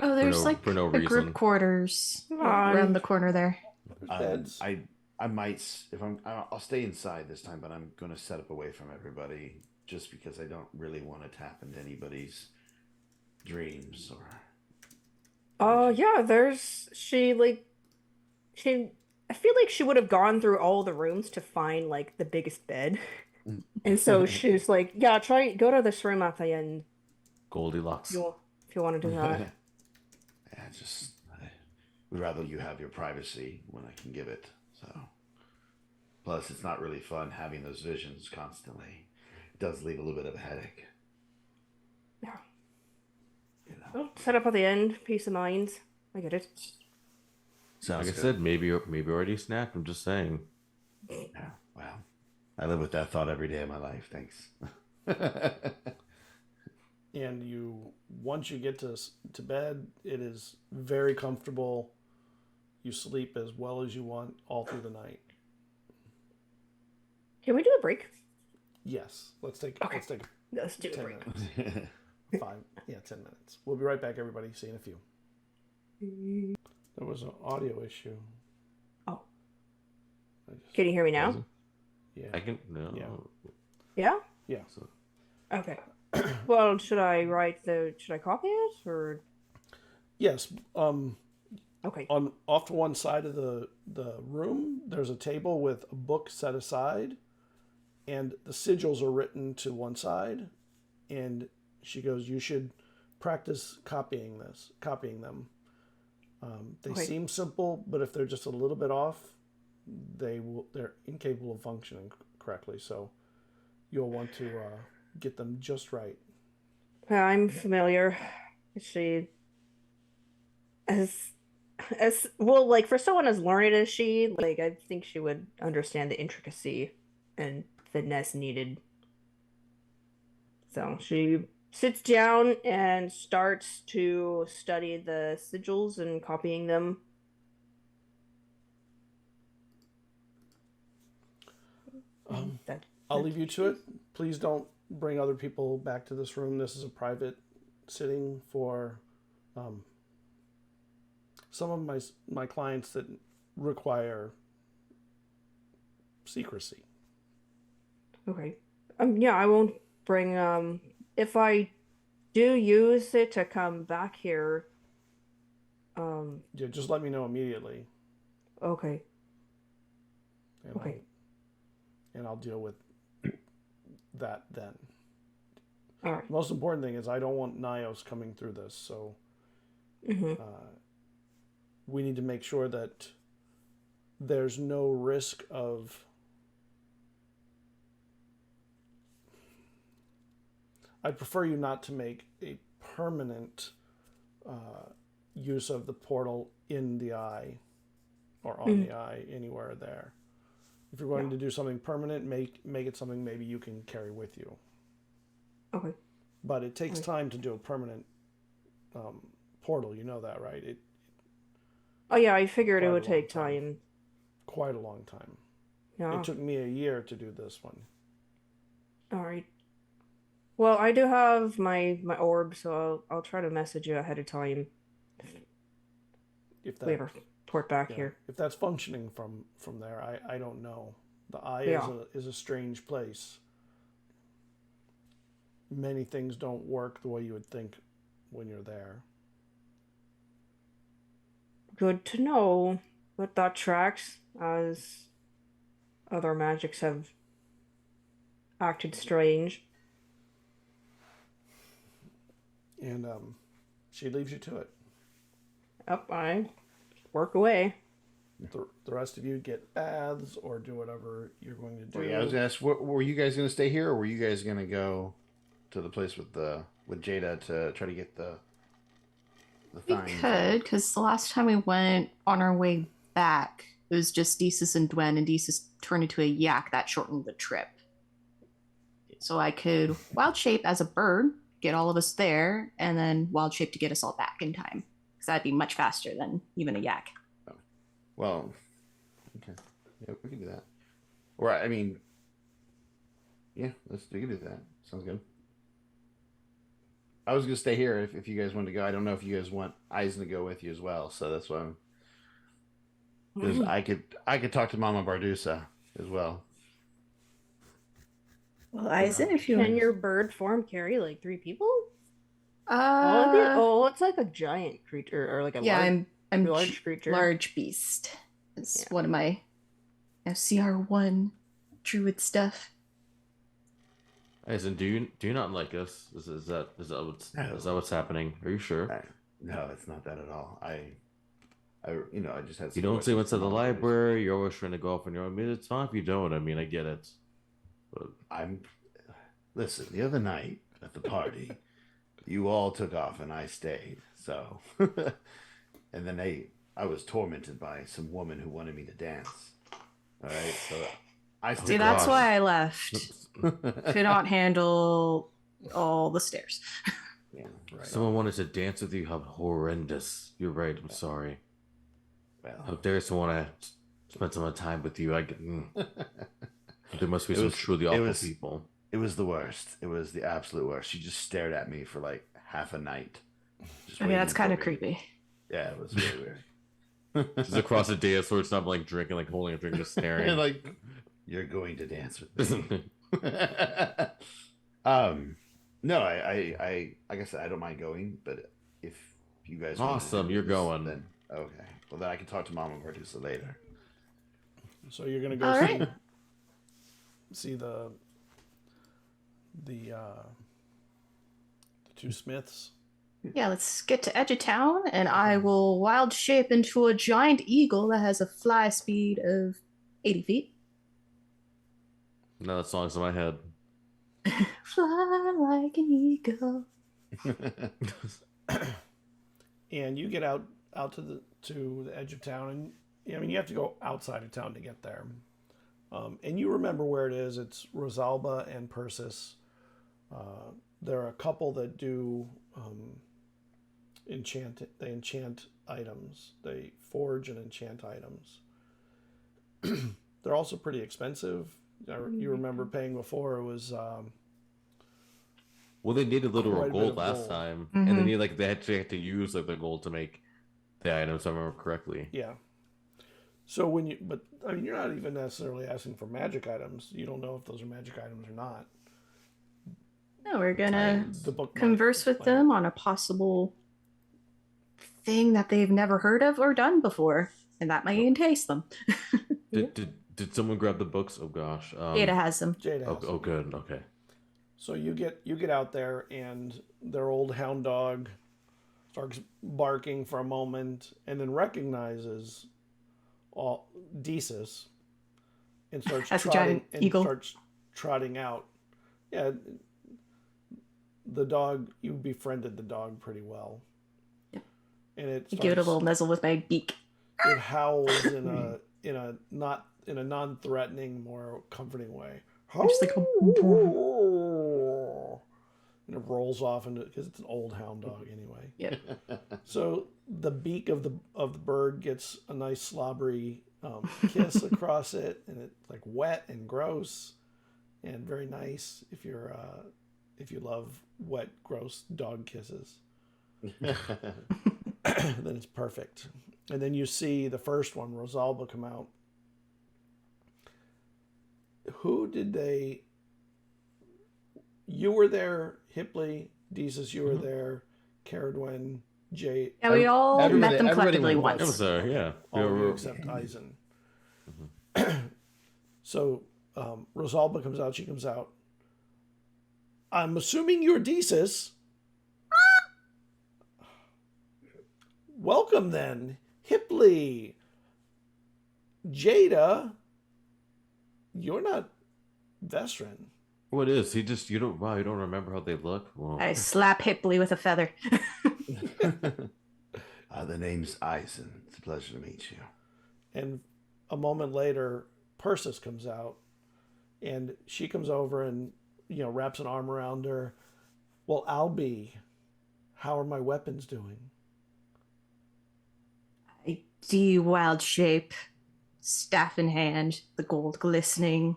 Oh, there's for no a reason. group quarters Come on. around the corner there. Beds. I might I'll stay inside this time, but I'm going to set up away from everybody just because I don't really want to tap into anybody's dreams or. Yeah, I feel like she would have gone through all the rooms to find like the biggest bed. And so she's like, yeah, go to this room at the end Goldilocks. if you want to do that. Yeah, I would rather you have your privacy when I can give it. So, plus it's not really fun having those visions constantly. It does leave a little bit of a headache. Yeah. You know. Well, set up at the end, peace of mind. I get it. Sounds Like I good. said, maybe already snapped. I'm just saying. Yeah, well, I live with that thought every day of my life. Thanks. And once you get to bed, it is very comfortable. You sleep as well as you want all through the night. Can we do a break? Yes. Let's take Okay. Let's do a 10 break. minutes. 10 minutes. We'll be right back, everybody. See you in a few. There was an audio issue. Oh. Can you hear me now? Yeah. I can no. Yeah. Yeah? Yeah. So, Okay. Well, should I copy it or Yes. okay. Off to one side of the room, there's a table with a book set aside, and the sigils are written to one side. And she goes, "You should practice copying them. They Okay. seem simple, but if they're just a little bit off, they're incapable of functioning correctly. So you'll want to get them just right." I'm familiar. She as well, like for someone as learned as she, like I think she would understand the intricacy and finesse needed. So she sits down and starts to study the sigils and copying them. I'll leave you to it. Please don't bring other people back to this room. This is a private sitting for some of my clients that require secrecy. Okay. Yeah, I won't bring if I do use it to come back here. Yeah, just let me know immediately. Okay. And Okay. and I'll deal with that then. All right. The most important thing is I don't want Nios coming through this, so we need to make sure that there's no risk of... I'd prefer you not to make a permanent use of the portal in the eye or on the eye, anywhere there. If you're going to do something permanent, make it something maybe you can carry with you. Okay. But it takes time to do a permanent portal. You know that, right? Oh yeah, I figured it Quite a would long take time. time. Quite a long time. Yeah. It took me a year to do this one. All right. Well, I do have my orb, so I'll try to message you ahead of time If we ever port back here. If that's functioning from there, I don't know. The eye is a strange place. Many things don't work the way you would think when you're there. Good to know, but that tracks, as other magics have acted strange. And she leaves you to it. Up, I work away. The rest of you get baths or do whatever you're going to do. Well, yeah, I was gonna ask, were you guys gonna stay here, or were you guys gonna go to the place with Jada to try to get the We thing? could, because the last time we went on our way back, it was just Desus and Dwen, and Desus turned into a yak. That shortened the trip. So I could wild shape as a bird, get all of us there, and then wild shape to get us all back in time. Because that'd be much faster than even a yak. Well, okay, yeah, we can do that. Or I mean, yeah, we can do that. Sounds good. I was gonna stay here if you guys wanted to go. I don't know if you guys want Eizen to go with you as well, so that's why. Because I could talk to Mama Bardusa as well. Well, Eizen, if you Can your bird form carry like 3 people? uh, It's like a giant creature or like a yeah, large, I'm large creature. large beast. It's Yeah. one of my CR1 druid stuff. Aizen, do you not like us? Is that what's happening? Are you sure? No, it's not that at all. I just had. You don't say what's at the library. You're always trying to go off on your own. I mean, it's fine if you don't. I mean, I get it. But Listen, the other night at the party, you all took off and I stayed. So, and then I was tormented by some woman who wanted me to dance. All right, so I See, that's why I left. Could not handle all the stairs. Yeah, right. someone wanted to dance with you. How horrendous! You're right. I'm sorry. How Well, dare someone want to spend some time with you? There must be It some was- truly it awful was- people. it was the worst. It was the absolute worst. She just stared at me for like half a night. Just I mean, that's waiting kind of for me. creepy. Yeah, it was really weird. She's across the dance floor. It's not like drinking, like holding a drink, just staring. Like, you're going to dance with me. No, I like I said, I don't mind going, but if you guys want to Awesome, do you're this, going. then okay. Well, then I can talk to Mama Bardusa later. So you're gonna go All see, right. see the 2 smiths. Yeah, let's get to edge of town, and I will wild shape into a giant eagle that has a fly speed of 80 feet. No, that song's in my head. Fly like an eagle. And you get out to the edge of town, and I mean you have to go outside of town to get there. And you remember where it is. It's Rosalba and Persis. There are a couple that do enchant. They enchant items. They forge and enchant items. They're also pretty expensive. You remember paying before. It was Well, they needed literal Quite a bit gold of last gold. time, Mhm. and they actually had to use like the gold to make the items. If I remember correctly. yeah. So but I mean, you're not even necessarily asking for magic items. You don't know if those are magic items or not. No, we're gonna The book might converse with explain them on a possible thing that they've never heard of or done before, and that might entice them. Did Did someone grab the books? Oh gosh. Jada has them. Jada. Oh, has oh it. good. Okay. So you get out there, and their old hound dog starts barking for a moment, and then recognizes all Desus and starts As a trotting giant eagle. starts trotting out. Yeah, the dog, you befriended the dog pretty well. Yep. And it I give it a little nuzzle with my beak. it howls in a non-threatening, more comforting way. Just like And it rolls off into, because it's an old hound dog anyway. Yep. So the beak of the bird gets a nice slobbery kiss across it, and it's like wet and gross, and very nice if you love wet, gross dog kisses. Then it's perfect. And then you see the first one, Rosalba, come out. Who did they? You were there, Hipley, Desus, you were there, Cerridwen, Jay. Yeah, we all met Everybody- them everybody collectively went It once. was yeah. All of you except Eizen. So Rosalba comes out. She comes out. I'm assuming you're Desus. Welcome then, Hipley, Jada. You're not Vestrin. What is he? Just you don't remember how they look? Well, I slap Hipley with a feather. The name's Eizen. It's a pleasure to meet you. And a moment later, Persis comes out, and she comes over and wraps an arm around her. Well, Albie, how are my weapons doing? Wild shape, staff in hand, the gold glistening.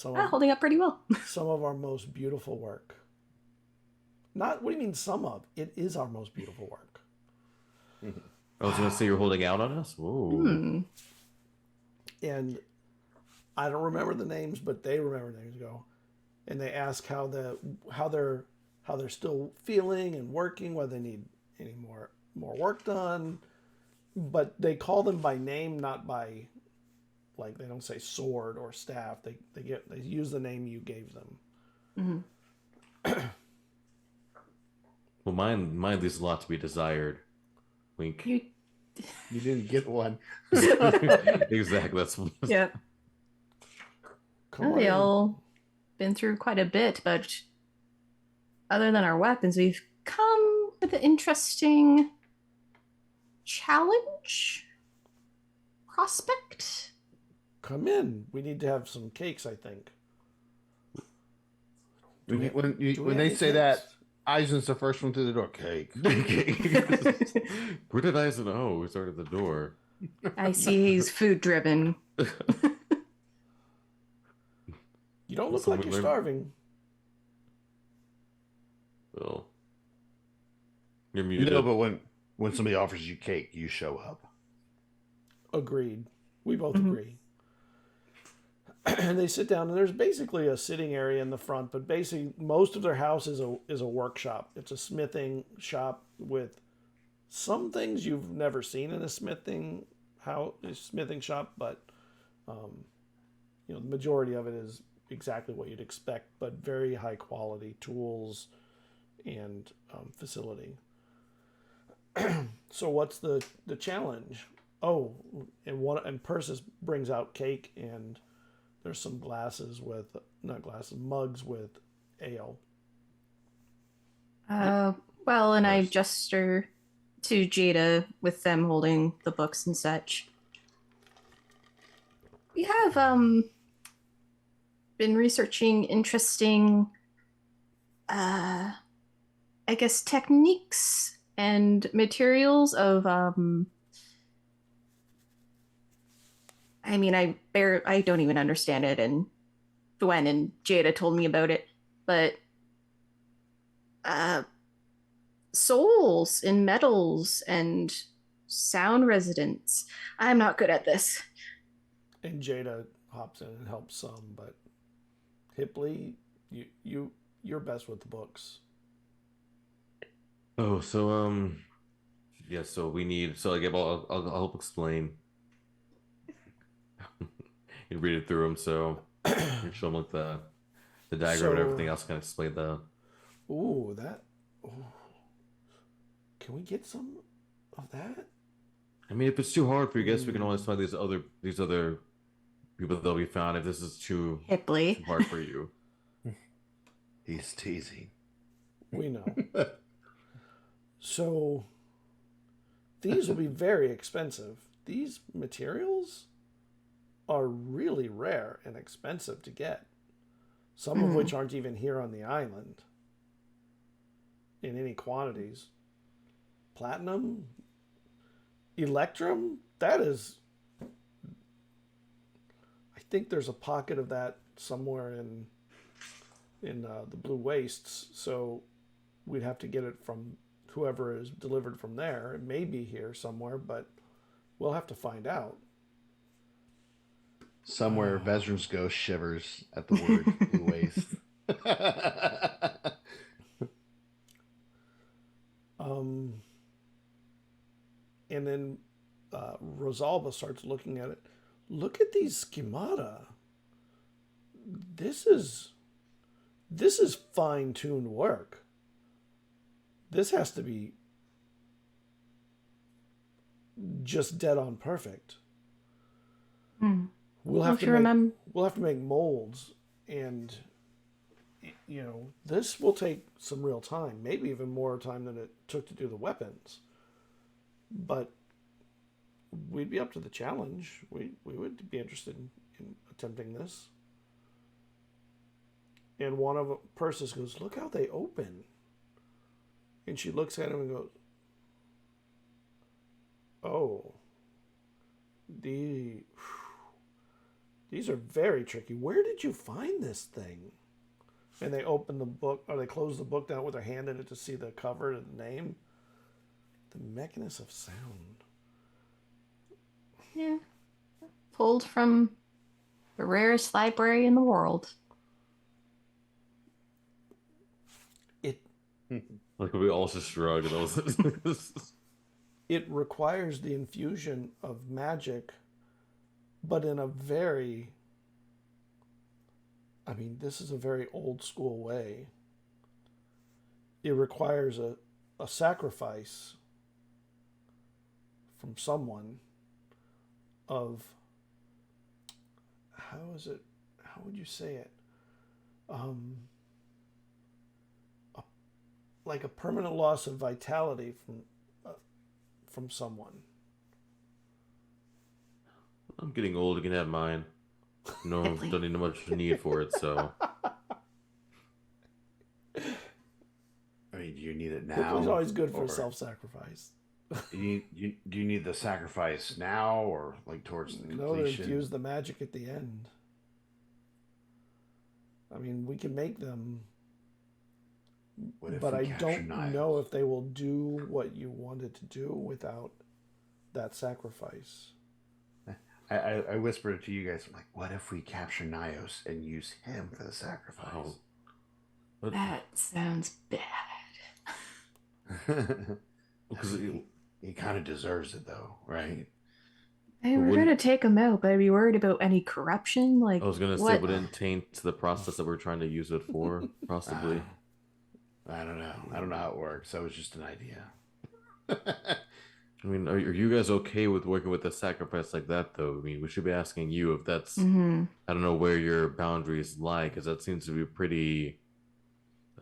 Holding up pretty well. Some of our most beautiful work. Not, what do you mean some of? It is our most beautiful work. I was gonna say you're holding out on us. Whoa. And I don't remember the names, but they remember names ago. And they ask how they're still feeling and working, whether they need any more work done. But they call them by name, not by, like, they don't say sword or staff. They use the name you gave them. Well, mine leaves a lot to be desired. Wink. You didn't get one. Exactly. That's Yep. Come They on. all been through quite a bit, but other than our weapons, we've come with an interesting challenge prospect. Come in. We need to have some cakes, I think. When they say that, Eisen's the first one through the door. Cake. Where did Eizen know? We started the door. I see he's food driven. You don't look So like we you're learn- starving. Well, you're muted. But when somebody offers you cake, you show up. Agreed. We both agree. And they sit down, and there's basically a sitting area in the front, but basically most of their house is a workshop. It's a smithing shop with some things you've never seen in a smithing shop, but the majority of it is exactly what you'd expect, but very high quality tools and facility. So what's the challenge? Oh, and Persis brings out cake, and there's some mugs with ale. Well, and I gesture to Jada with them holding the books and such. We have been researching interesting I guess techniques and materials of I don't even understand it, and Gwen and Jada told me about it, but souls in metals and sound resonance. I'm not good at this. And Jada hops in and helps some, but Hipley, you're best with the books. Oh, so yeah. So we need. So I'll help explain. You read it through them, so you show them like the diagram and everything else. Kind of explain that. Ooh, that. Ooh. Can we get some of that? I mean, if it's too hard for you guys, we can always find these other people that'll be found. If this is too Hipley. hard for you, He's teasing. We know. So these will be very expensive. These materials are really rare and expensive to get. Some of which aren't even here on the island in any quantities. Platinum, Electrum, that is... I think there's a pocket of that somewhere in the Blue Wastes, so we'd have to get it from whoever is delivered from there. It may be here somewhere, but we'll have to find out. Somewhere, Vezran's ghost shivers at the word blue waste. And then Rosalba starts looking at it. Look at these schemata. This is fine-tuned work. This has to be just dead on perfect. We'll have to make molds, and this will take some real time, maybe even more time than it took to do the weapons. But we'd be up to the challenge. We would be interested in attempting this. And one of Persis goes, "Look how they open." And she looks at him and goes, "Oh, these are very tricky. Where did you find this thing?" And they open the book, or they close the book down with their hand in it to see the cover and the name. The Mechanist of Sound. Yeah. Pulled from the rarest library in the world. like we all just shrug and all this. It requires the infusion of magic, but in a very... I mean, this is a very old school way. It requires a sacrifice from someone of... How would you say it? Like a permanent loss of vitality from someone. I'm getting old. You can have mine. No, don't need much need for it. So, I mean, do you need it now? It's always good for self-sacrifice. Do you need the sacrifice now, or like towards the No, completion? to infuse the magic at the end. I mean, we can make them, but I don't know if they will do what you wanted to do without that sacrifice. I whispered to you guys, I'm like, what if we capture Nios and use him for the sacrifice? That sounds bad. Because he kind of deserves it, though, right? Hey, we're gonna take him out, but I'd be worried about any corruption. I was gonna say, would it taint the process that we're trying to use it for? Possibly. I don't know. I don't know how it works. That was just an idea. I mean, are you guys okay with working with a sacrifice like that, though? I mean, we should be asking you if that's... I don't know where your boundaries lie, because that seems to be pretty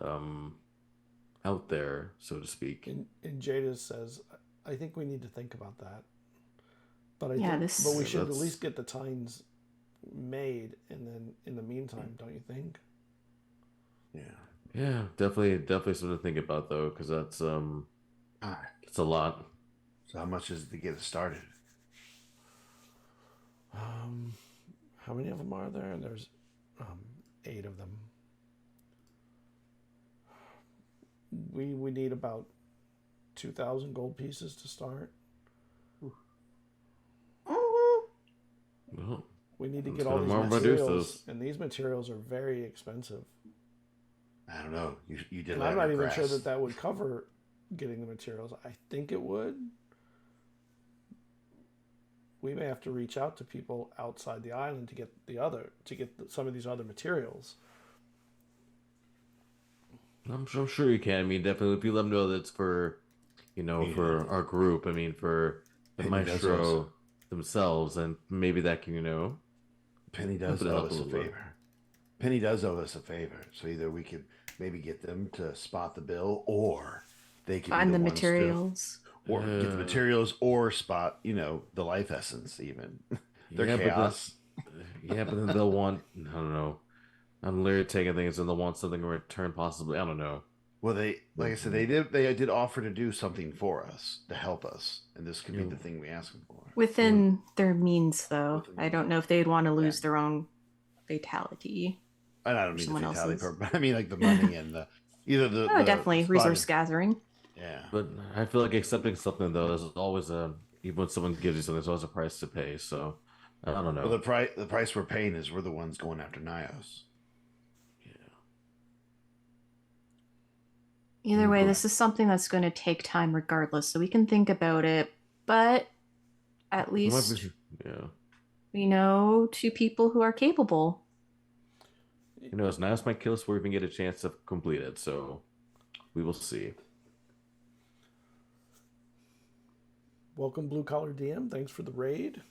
out there, so to speak. And Jada says, I think we need to think about that. But but we should at least get the tines made, and then in the meantime, don't you think? Yeah, definitely something to think about, though, because that's it's a lot. So how much is it to get it started? How many of them are there? There's 8 of them. We need about 2,000 gold pieces to start. Well, we need to get all these materials, and these materials are very expensive. I don't know. You did. And I'm not even sure that would cover getting the materials. I think it would, we may have to reach out to people outside the island to get some of these other materials. I'm sure you can. I mean, definitely, if you let them know that it's for, for our group. I mean, for the Penny does maestro themselves, and maybe that can, Penny does help it owe out a us a little bit. favor. Penny does owe us a favor. So either we could maybe get them to spot the bill, or they could Find be the ones to- materials. or get the materials, or spot, the life essence even. They're Yeah, chaos. but then they'll want, I don't know, I'm literally taking things and they'll want something in return, possibly. I don't know. Well, like I said, they did offer to do something for us to help us, and this could be the thing we ask them for. Within their means, though. Within- I don't know if they'd want to lose their own fatality. And I don't mean the Someone fatality else's. part, but I mean like the money and the Definitely spotted- resource gathering. Yeah, But I feel like accepting something, though, is always even when someone gives you something, there's always a price to pay. So, I don't know. well, the price we're paying is we're the ones going after Nios. Either way, this is something that's going to take time regardless, so we can think about it. But at It might least be- yeah. we know two people who are capable. It's nice might kill us before we even get a chance to complete it. So, we will see. Welcome, Blue Collar DM. Thanks for the raid.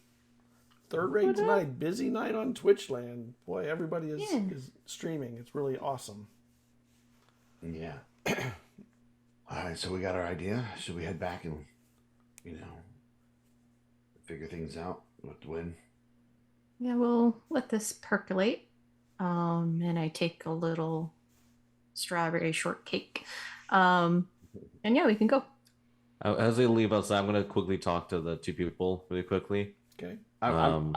Third raid tonight. Busy night on Twitch land. Boy, everybody is streaming. It's really awesome. Yeah. All right, so we got our idea. Should we head back and, figure things out? What to win? Yeah, we'll let this percolate. And I take a little strawberry shortcake. And yeah, we can go. As they leave outside, I'm going to quickly talk to the two people really quickly. Okay. I'm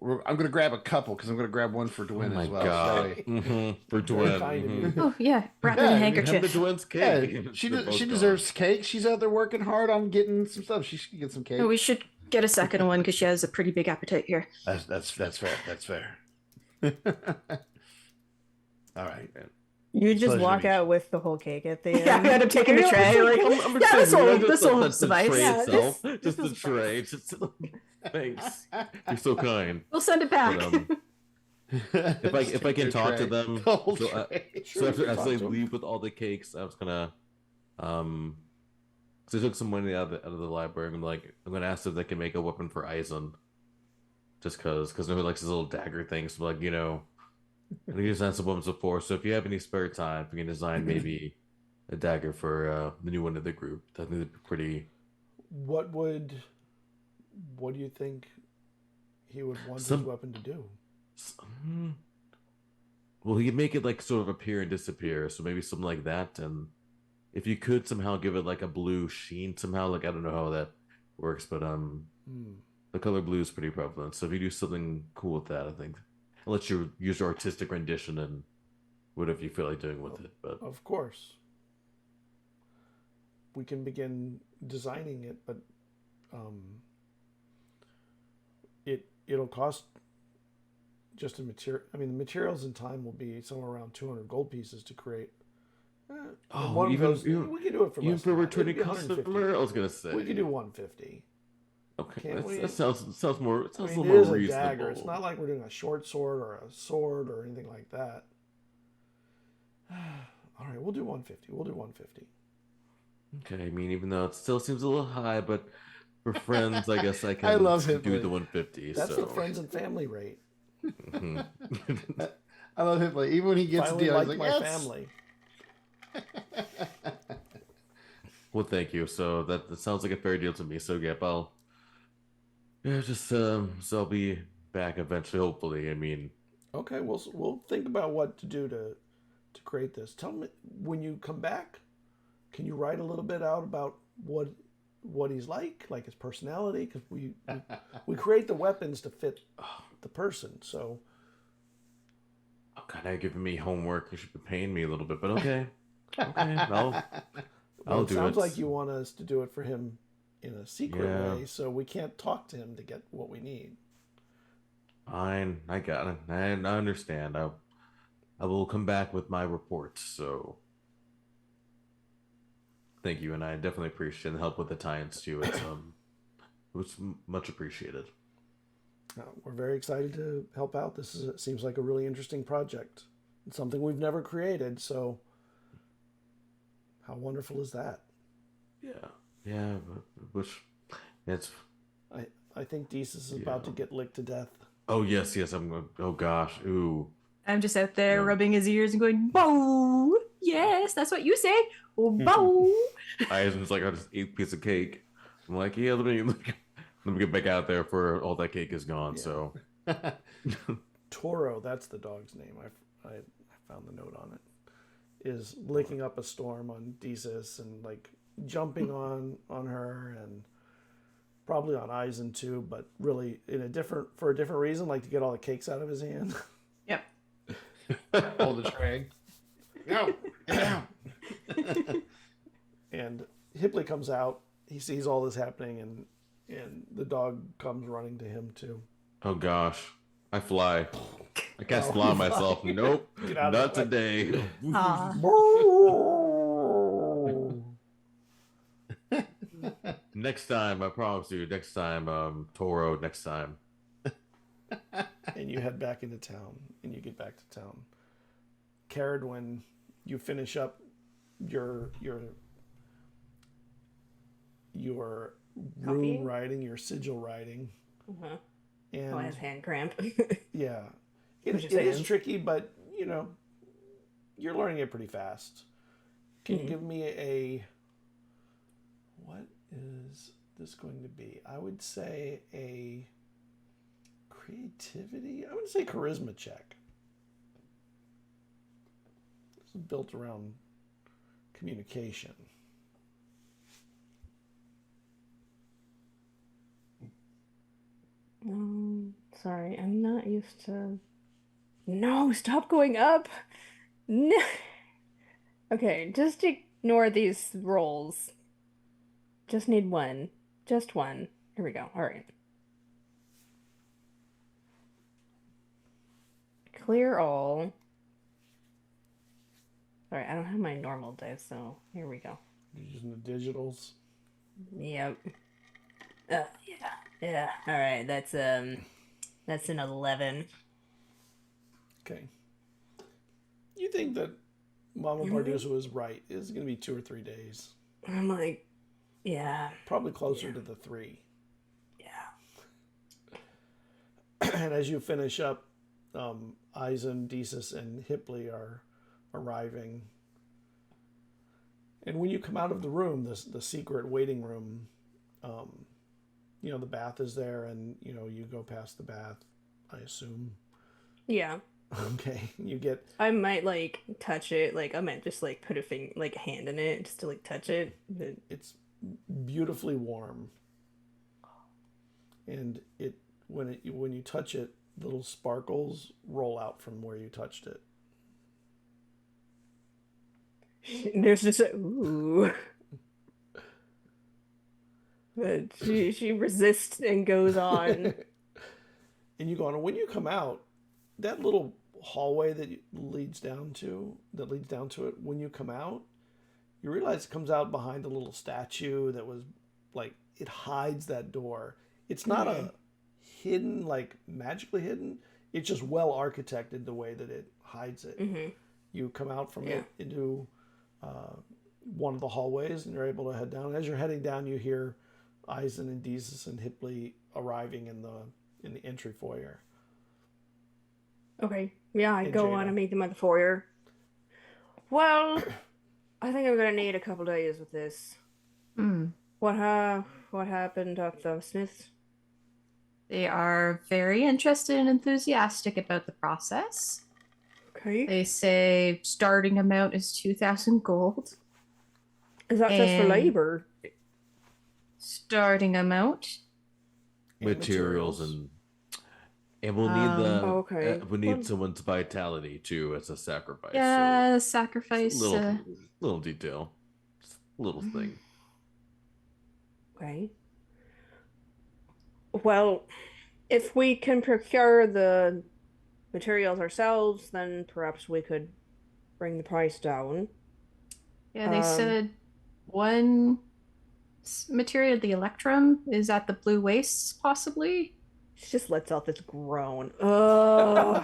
going to grab a couple because I'm going to grab one for Dwayne Oh as my well. God. So- For Very kind of Dwayne. you. Oh, yeah. Wrap it in a Yeah, Have the handkerchief. Dwayne's Yeah, cake. she They're both gone. deserves cake. She's out there working hard on getting some stuff. She should get some cake. Oh, we should get a second one because she has a pretty big appetite here. That's fair. That's fair. All right. You just Pleasure to walk meet out you. with the whole cake at the end. Yeah, I had him taking the tray. Like, yeah, this will suffice. Tray Yeah, itself. this Just the will tray. Just thanks. You're so kind. We'll send it back. But, if I can talk to them, The whole so, tray. so after talk as they to 'em. leave with all the cakes, I was gonna, because I took some money out of the library. I'm gonna ask if they can make a weapon for Eizen, just because he likes his little dagger things. So and he designed some weapons before. So if you have any spare time, if you can design maybe a dagger for the new one of the group, I think it'd be pretty. What do you think he would want Some- his weapon to do? Well, he could make it sort of appear and disappear, so maybe something like that. And if you could somehow give it a blue sheen, somehow, I don't know how that works, but the color blue is pretty prevalent. So if you do something cool with that, I think I'll let you use your artistic rendition and whatever you feel like doing with it. But Of course. We can begin designing it, but it'll cost just a material. I mean, the materials and time will be somewhere around 200 gold pieces to create. One of even those, we can do it for even less for a than that. It'd returning be 150. customer, I was gonna say We could do 150. Okay, Can't we? that sounds more. It I sounds mean, a it little is more a reasonable. dagger. It's not like we're doing a short sword or a sword or anything like that. All right, we'll do 150. We'll do 150. Okay, I mean, even though it still seems a little high, but for friends, I guess I can I love do Hitler. the 150. That's so. the friends and family rate. Mhm. I love him. Even when he gets a Finally, deal, like he's my like, yes. family. Well, thank you. So that sounds like a fair deal to me. So yep, I'll so I'll be back eventually, hopefully. I mean, Okay, we'll think about what to do to create this. Tell me when you come back. Can you write a little bit out about what he's like his personality? Because we create the weapons to fit the person. So kind of giving me homework. You should be paying me a little bit, but okay, I'll it do sounds it. like you want us to do it for him in a secret Yeah. way, so we can't talk to him to get what we need. Fine, I got it. I understand. I will come back with my reports. So thank you, and I definitely appreciate the help with the tie-ins too. It's much appreciated. We're very excited to help out. Seems like a really interesting project. It's something we've never created, so how wonderful is that? Yeah, but which it's. I think Desus is about to get licked to death. Oh yes, oh gosh, ooh. I'm just out there No. rubbing his ears and going, "Bow, yes, that's what you say, oh, bow." Eizen's like, I just ate a piece of cake. I'm like, yeah, let me get back out there for all that cake is gone. Yeah. So Toro, that's the dog's name. I found the note on it. Is licking up a storm on Desus and like jumping on her and probably on Eizen too, but really for a different reason, like to get all the cakes out of his hand. Yep. Hold the tray. No, get down. And Hipley comes out. He sees all this happening, and the dog comes running to him too. oh gosh, I fly. I can't fly myself. Nope, Get out not of the way. today. Aw. Next time, I promise you. Next time, Toro. Next time. And you head back into town, and you get back to town. Cerridwen, you finish up your rune Copying? writing, your sigil writing, Uh-huh. and Oh, I have hand cramp. yeah, What it you is saying? tricky, but you're learning it pretty fast. Can you Mhm. give me what is this going to be? I would say a creativity. I would say charisma check. This is built around communication. Sorry, I'm not used to. No, stop going up. No. Okay, just ignore these rolls. Just need one. Just one. Here we go. All right. Clear all. Sorry, I don't have my normal dice, so here we go. You're using the digitals. Yep. Yeah. Yeah. All right. That's an 11. Okay. You think that Mama Bardusa was right? It's going to be 2 or 3 days. I'm like, yeah. Probably closer to the 3. Yeah. And as you finish up, Eizen, Desus, and Hipley are arriving. And when you come out of the room, the secret waiting room, the bath is there, and you go past the bath, I assume. Yeah. Okay, you get I might like touch it. Like I might just like put a hand in it just to like touch it. But it's beautifully warm, and when you touch it, little sparkles roll out from where you touched it. there's just a ooh. But she resists and goes on. And you go on, and when you come out, that little hallway that leads down to it, when you come out, you realize it comes out behind a little statue that was like, it hides that door. It's not a hidden, like magically hidden. It's just well architected the way that it hides it. Mm-hmm. You come out from it into one of the hallways, and you're able to head down. As you're heading down, you hear Eizen and Desus and Hipley arriving in the entry foyer. Okay. Yeah, I And go Jada. on and meet them at the foyer. Well, I think I'm gonna need a couple days with this. Mm. What happened at the Smiths? They are very interested and enthusiastic about the process. Okay. They say starting amount is 2,000 gold. Is that just for and- labor? Starting amount. Materials and we'll need okay. we need Well- someone's vitality too as a sacrifice. Yeah, So sacrifice. little detail, just a little thing. Okay. Well, if we can procure the materials ourselves, then perhaps we could bring the price down. Yeah, they Um, said one material, the electrum, is at the Blue Wastes, possibly. She just lets out this groan. Ugh.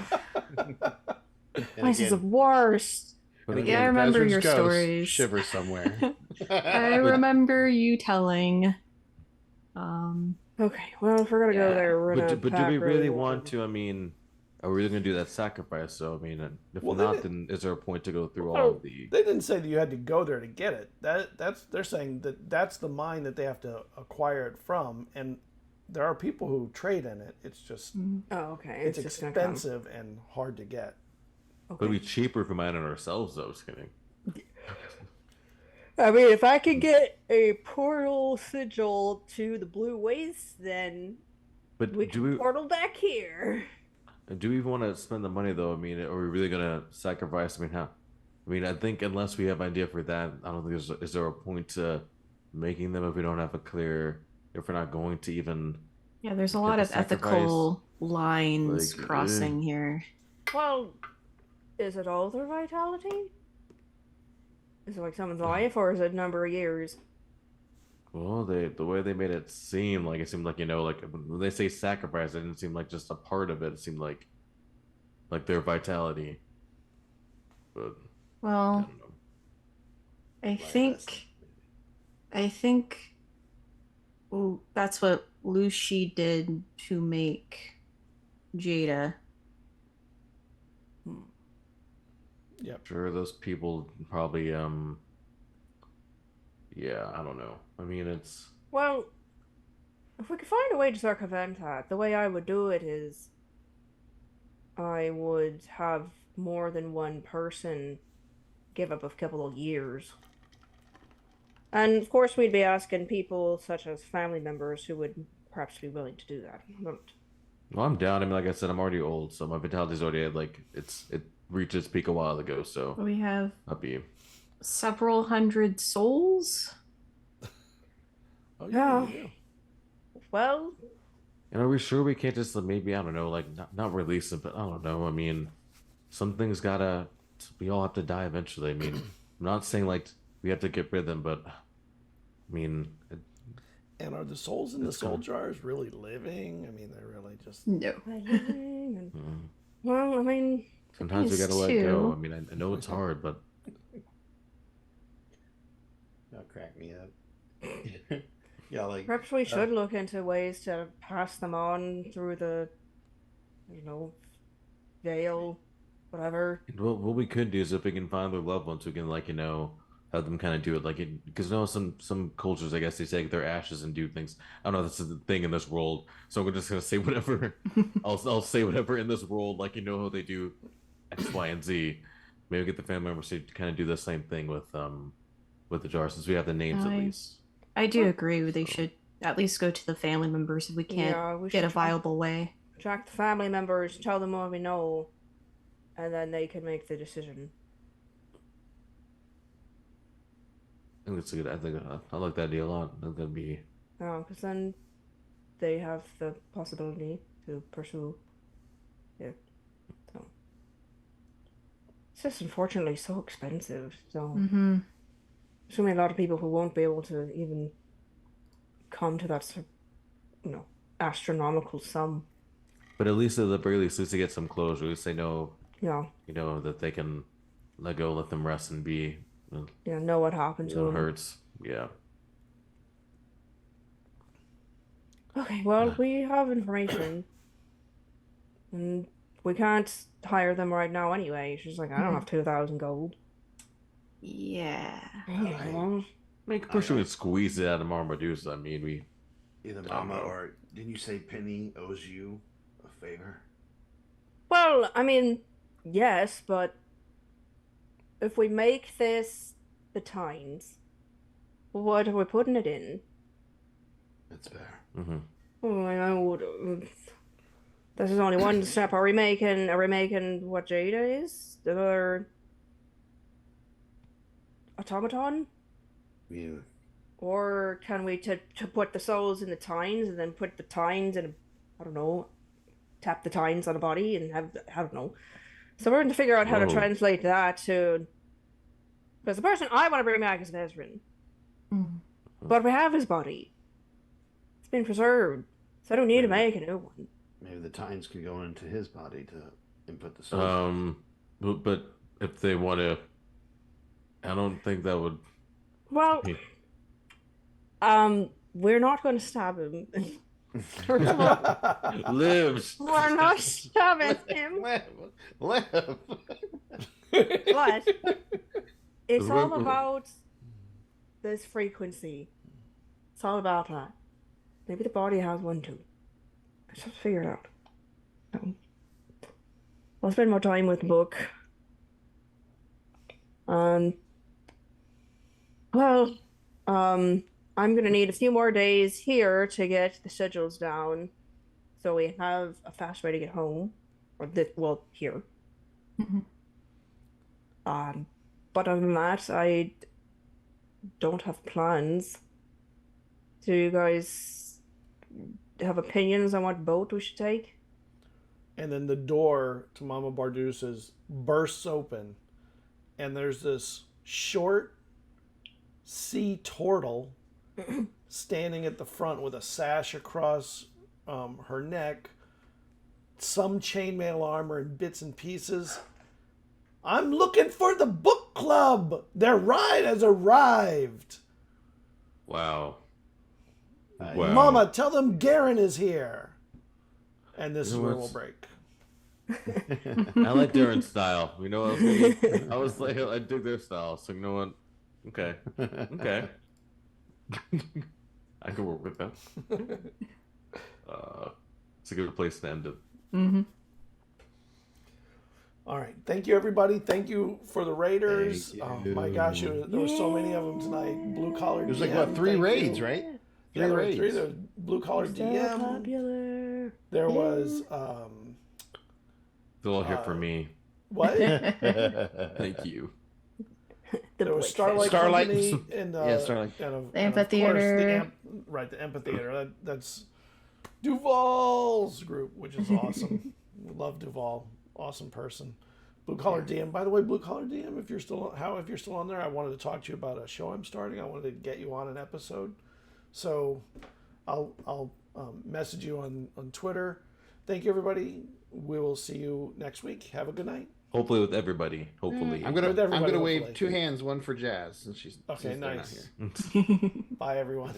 This is the worst. But Yeah, I remember your stories. Shiver somewhere. I remember you telling. Okay, well, if we're gonna go there, we're gonna. But do pack we really well. want to? I mean, are we really going to do that sacrifice? So, I mean, if Well, not, then is there a point to go through all Oh, of the... they didn't say that you had to go there to get it. They're saying that that's the mine that they have to acquire it from, and there are people who trade in it. It's just Oh, okay. it's just gonna come. expensive and hard to get. But it'd be cheaper if we mine it ourselves, though. Just kidding. I mean, if I can get a portal sigil to the Blue Waste, then But we can portal back here. do we even want to spend the money, though? I mean, are we really going to sacrifice? I mean, how? I mean, I think unless we have an idea for that, I don't think is there a point to making them if we don't have a clear... If we're not going to even... Yeah, there's a get lot the of ethical sacrifice. lines Like, crossing here. Well, is it all their vitality? Is it like someone's life, or is it a number of years? Well, the way they made it seemed like, you know, like when they say sacrifice, it didn't seem like just a part of it. It seemed like their vitality. But I Well, don't know. I think well, that's what Lucy did to make Jada. Yep. Sure, those people probably yeah, I don't know. I mean, it's Well, if we could find a way to circumvent that, the way I would do it is I would have more than one person give up a couple of years. And of course, we'd be asking people such as family members who would perhaps be willing to do that. But well, I'm down. I mean, like I said, I'm already old, so my vitality's already at it reached its peak a while ago. So We have I'll be. several hundred souls. Oh Yeah. you do. well, And are we sure we can't just maybe, I don't know, like not release them, but I don't know. I mean, some things we all have to die eventually. I mean, I'm not saying like we have to get rid of them, but I mean, And are the souls in the It's soul gone. jars really living? I mean, they're really just. No. well, I mean, sometimes we Things gotta let go. too. I mean, I know it's hard, but That'll crack me up. Yeah, like perhaps we should look into ways to pass them on through the, veil, whatever. what we could do is if we can find their loved ones, we can like, you know, have them kind of do it like it, because you know some cultures, I guess they take their ashes and do things. I don't know if this is the thing in this world, so we're just gonna say whatever. I'll say whatever in this world, like you know how they do X, Y, and Z. Maybe get the family members to kind of do the same thing with the jar, since we have the names at least. I do agree. They should at least go to the family members if we can't Yeah, we get a should try. viable way. Track the family members, tell them what we know, and then they can make the decision. I think it's a good. I think I like that idea a lot. That's gonna be. Because then they have the possibility to pursue it. So it's just unfortunately so expensive. So Mm-hmm. there's gonna be a lot of people who won't be able to even come to that, astronomical sum. But at least at the very least, they get some closure. At least they know, Yeah, you know, that they can let go, let them rest, and be. know what happened to It them. hurts. Yeah. Okay, well, we have information, and we can't hire them right now anyway. She's like, I don't have 2,000 gold. Yeah. Alright. Well, Make push we squeeze it out of Marmadusa. I mean, we. either Mama or didn't you say Penny owes you a favor? Well, I mean, yes, but if we make this the Times, what are we putting it in? That's fair. Mm-hmm. Oh, I know. This is only one step. Are we making what Jada is? The other automaton? Yeah. Or can we to put the souls in the tines and then put the tines in I don't know, tap the tines on a body and have I don't know. So we're going to figure out how to Whoa. translate that to, because the person I want to bring back is Ezrin, Mm. but we have his body. It's been preserved, so I don't need to make a new one. Maybe the tines could go into his body to input the soul. But if they want to, I don't think that would. Well, we're not going to stab him. First of all, Lives. we're not stabbing him. Live. But it's all about this frequency. It's all about that. Maybe the body has one too. Let's just figure it out. I'll spend more time with the book. I'm gonna need a few more days here to get the schedules down, so we have a fast way to get home, or here. But other than that, I don't have plans. Do you guys have opinions on what boat we should take? And then the door to Mama Bardus's bursts open, and there's this short sea turtle standing at the front with a sash across her neck, some chainmail armor in bits and pieces. I'm looking for the book club. Their ride has arrived. Wow. Mama, tell them Garen is here. And this is You know where what's- we'll break. I like Darren's style. You know what I was like, I dig their style. So you know what? Okay. Okay. I can work with that. It's a good place to end it. Mm-hmm. All right. Thank you, everybody. Thank you for the Raiders. Thank Oh, you. my gosh. There were so many of them tonight. Blue Collar There's like DM, what, 3 thank raids, you. right? Yeah, there were 3. raids. There was Blue Collar So DM. popular. There was, They're all here for me. what? Thank you. There was Starlight Starlight. Company and Yeah, Starlight. The amphitheater. The amphitheater. That's Duval's group, which is awesome. Love Duval, awesome person. Blue Collar DM. By the way, Blue Collar DM, if you're still on there, I wanted to talk to you about a show I'm starting. I wanted to get you on an episode, so I'll message you on Twitter. Thank you, everybody. We will see you next week. Have a good night. Hopefully with everybody. Hopefully. I'm gonna With everybody, wave hopefully. 2 hands, one for Jazz, since she's Okay, since they're not nice. here. Bye, everyone.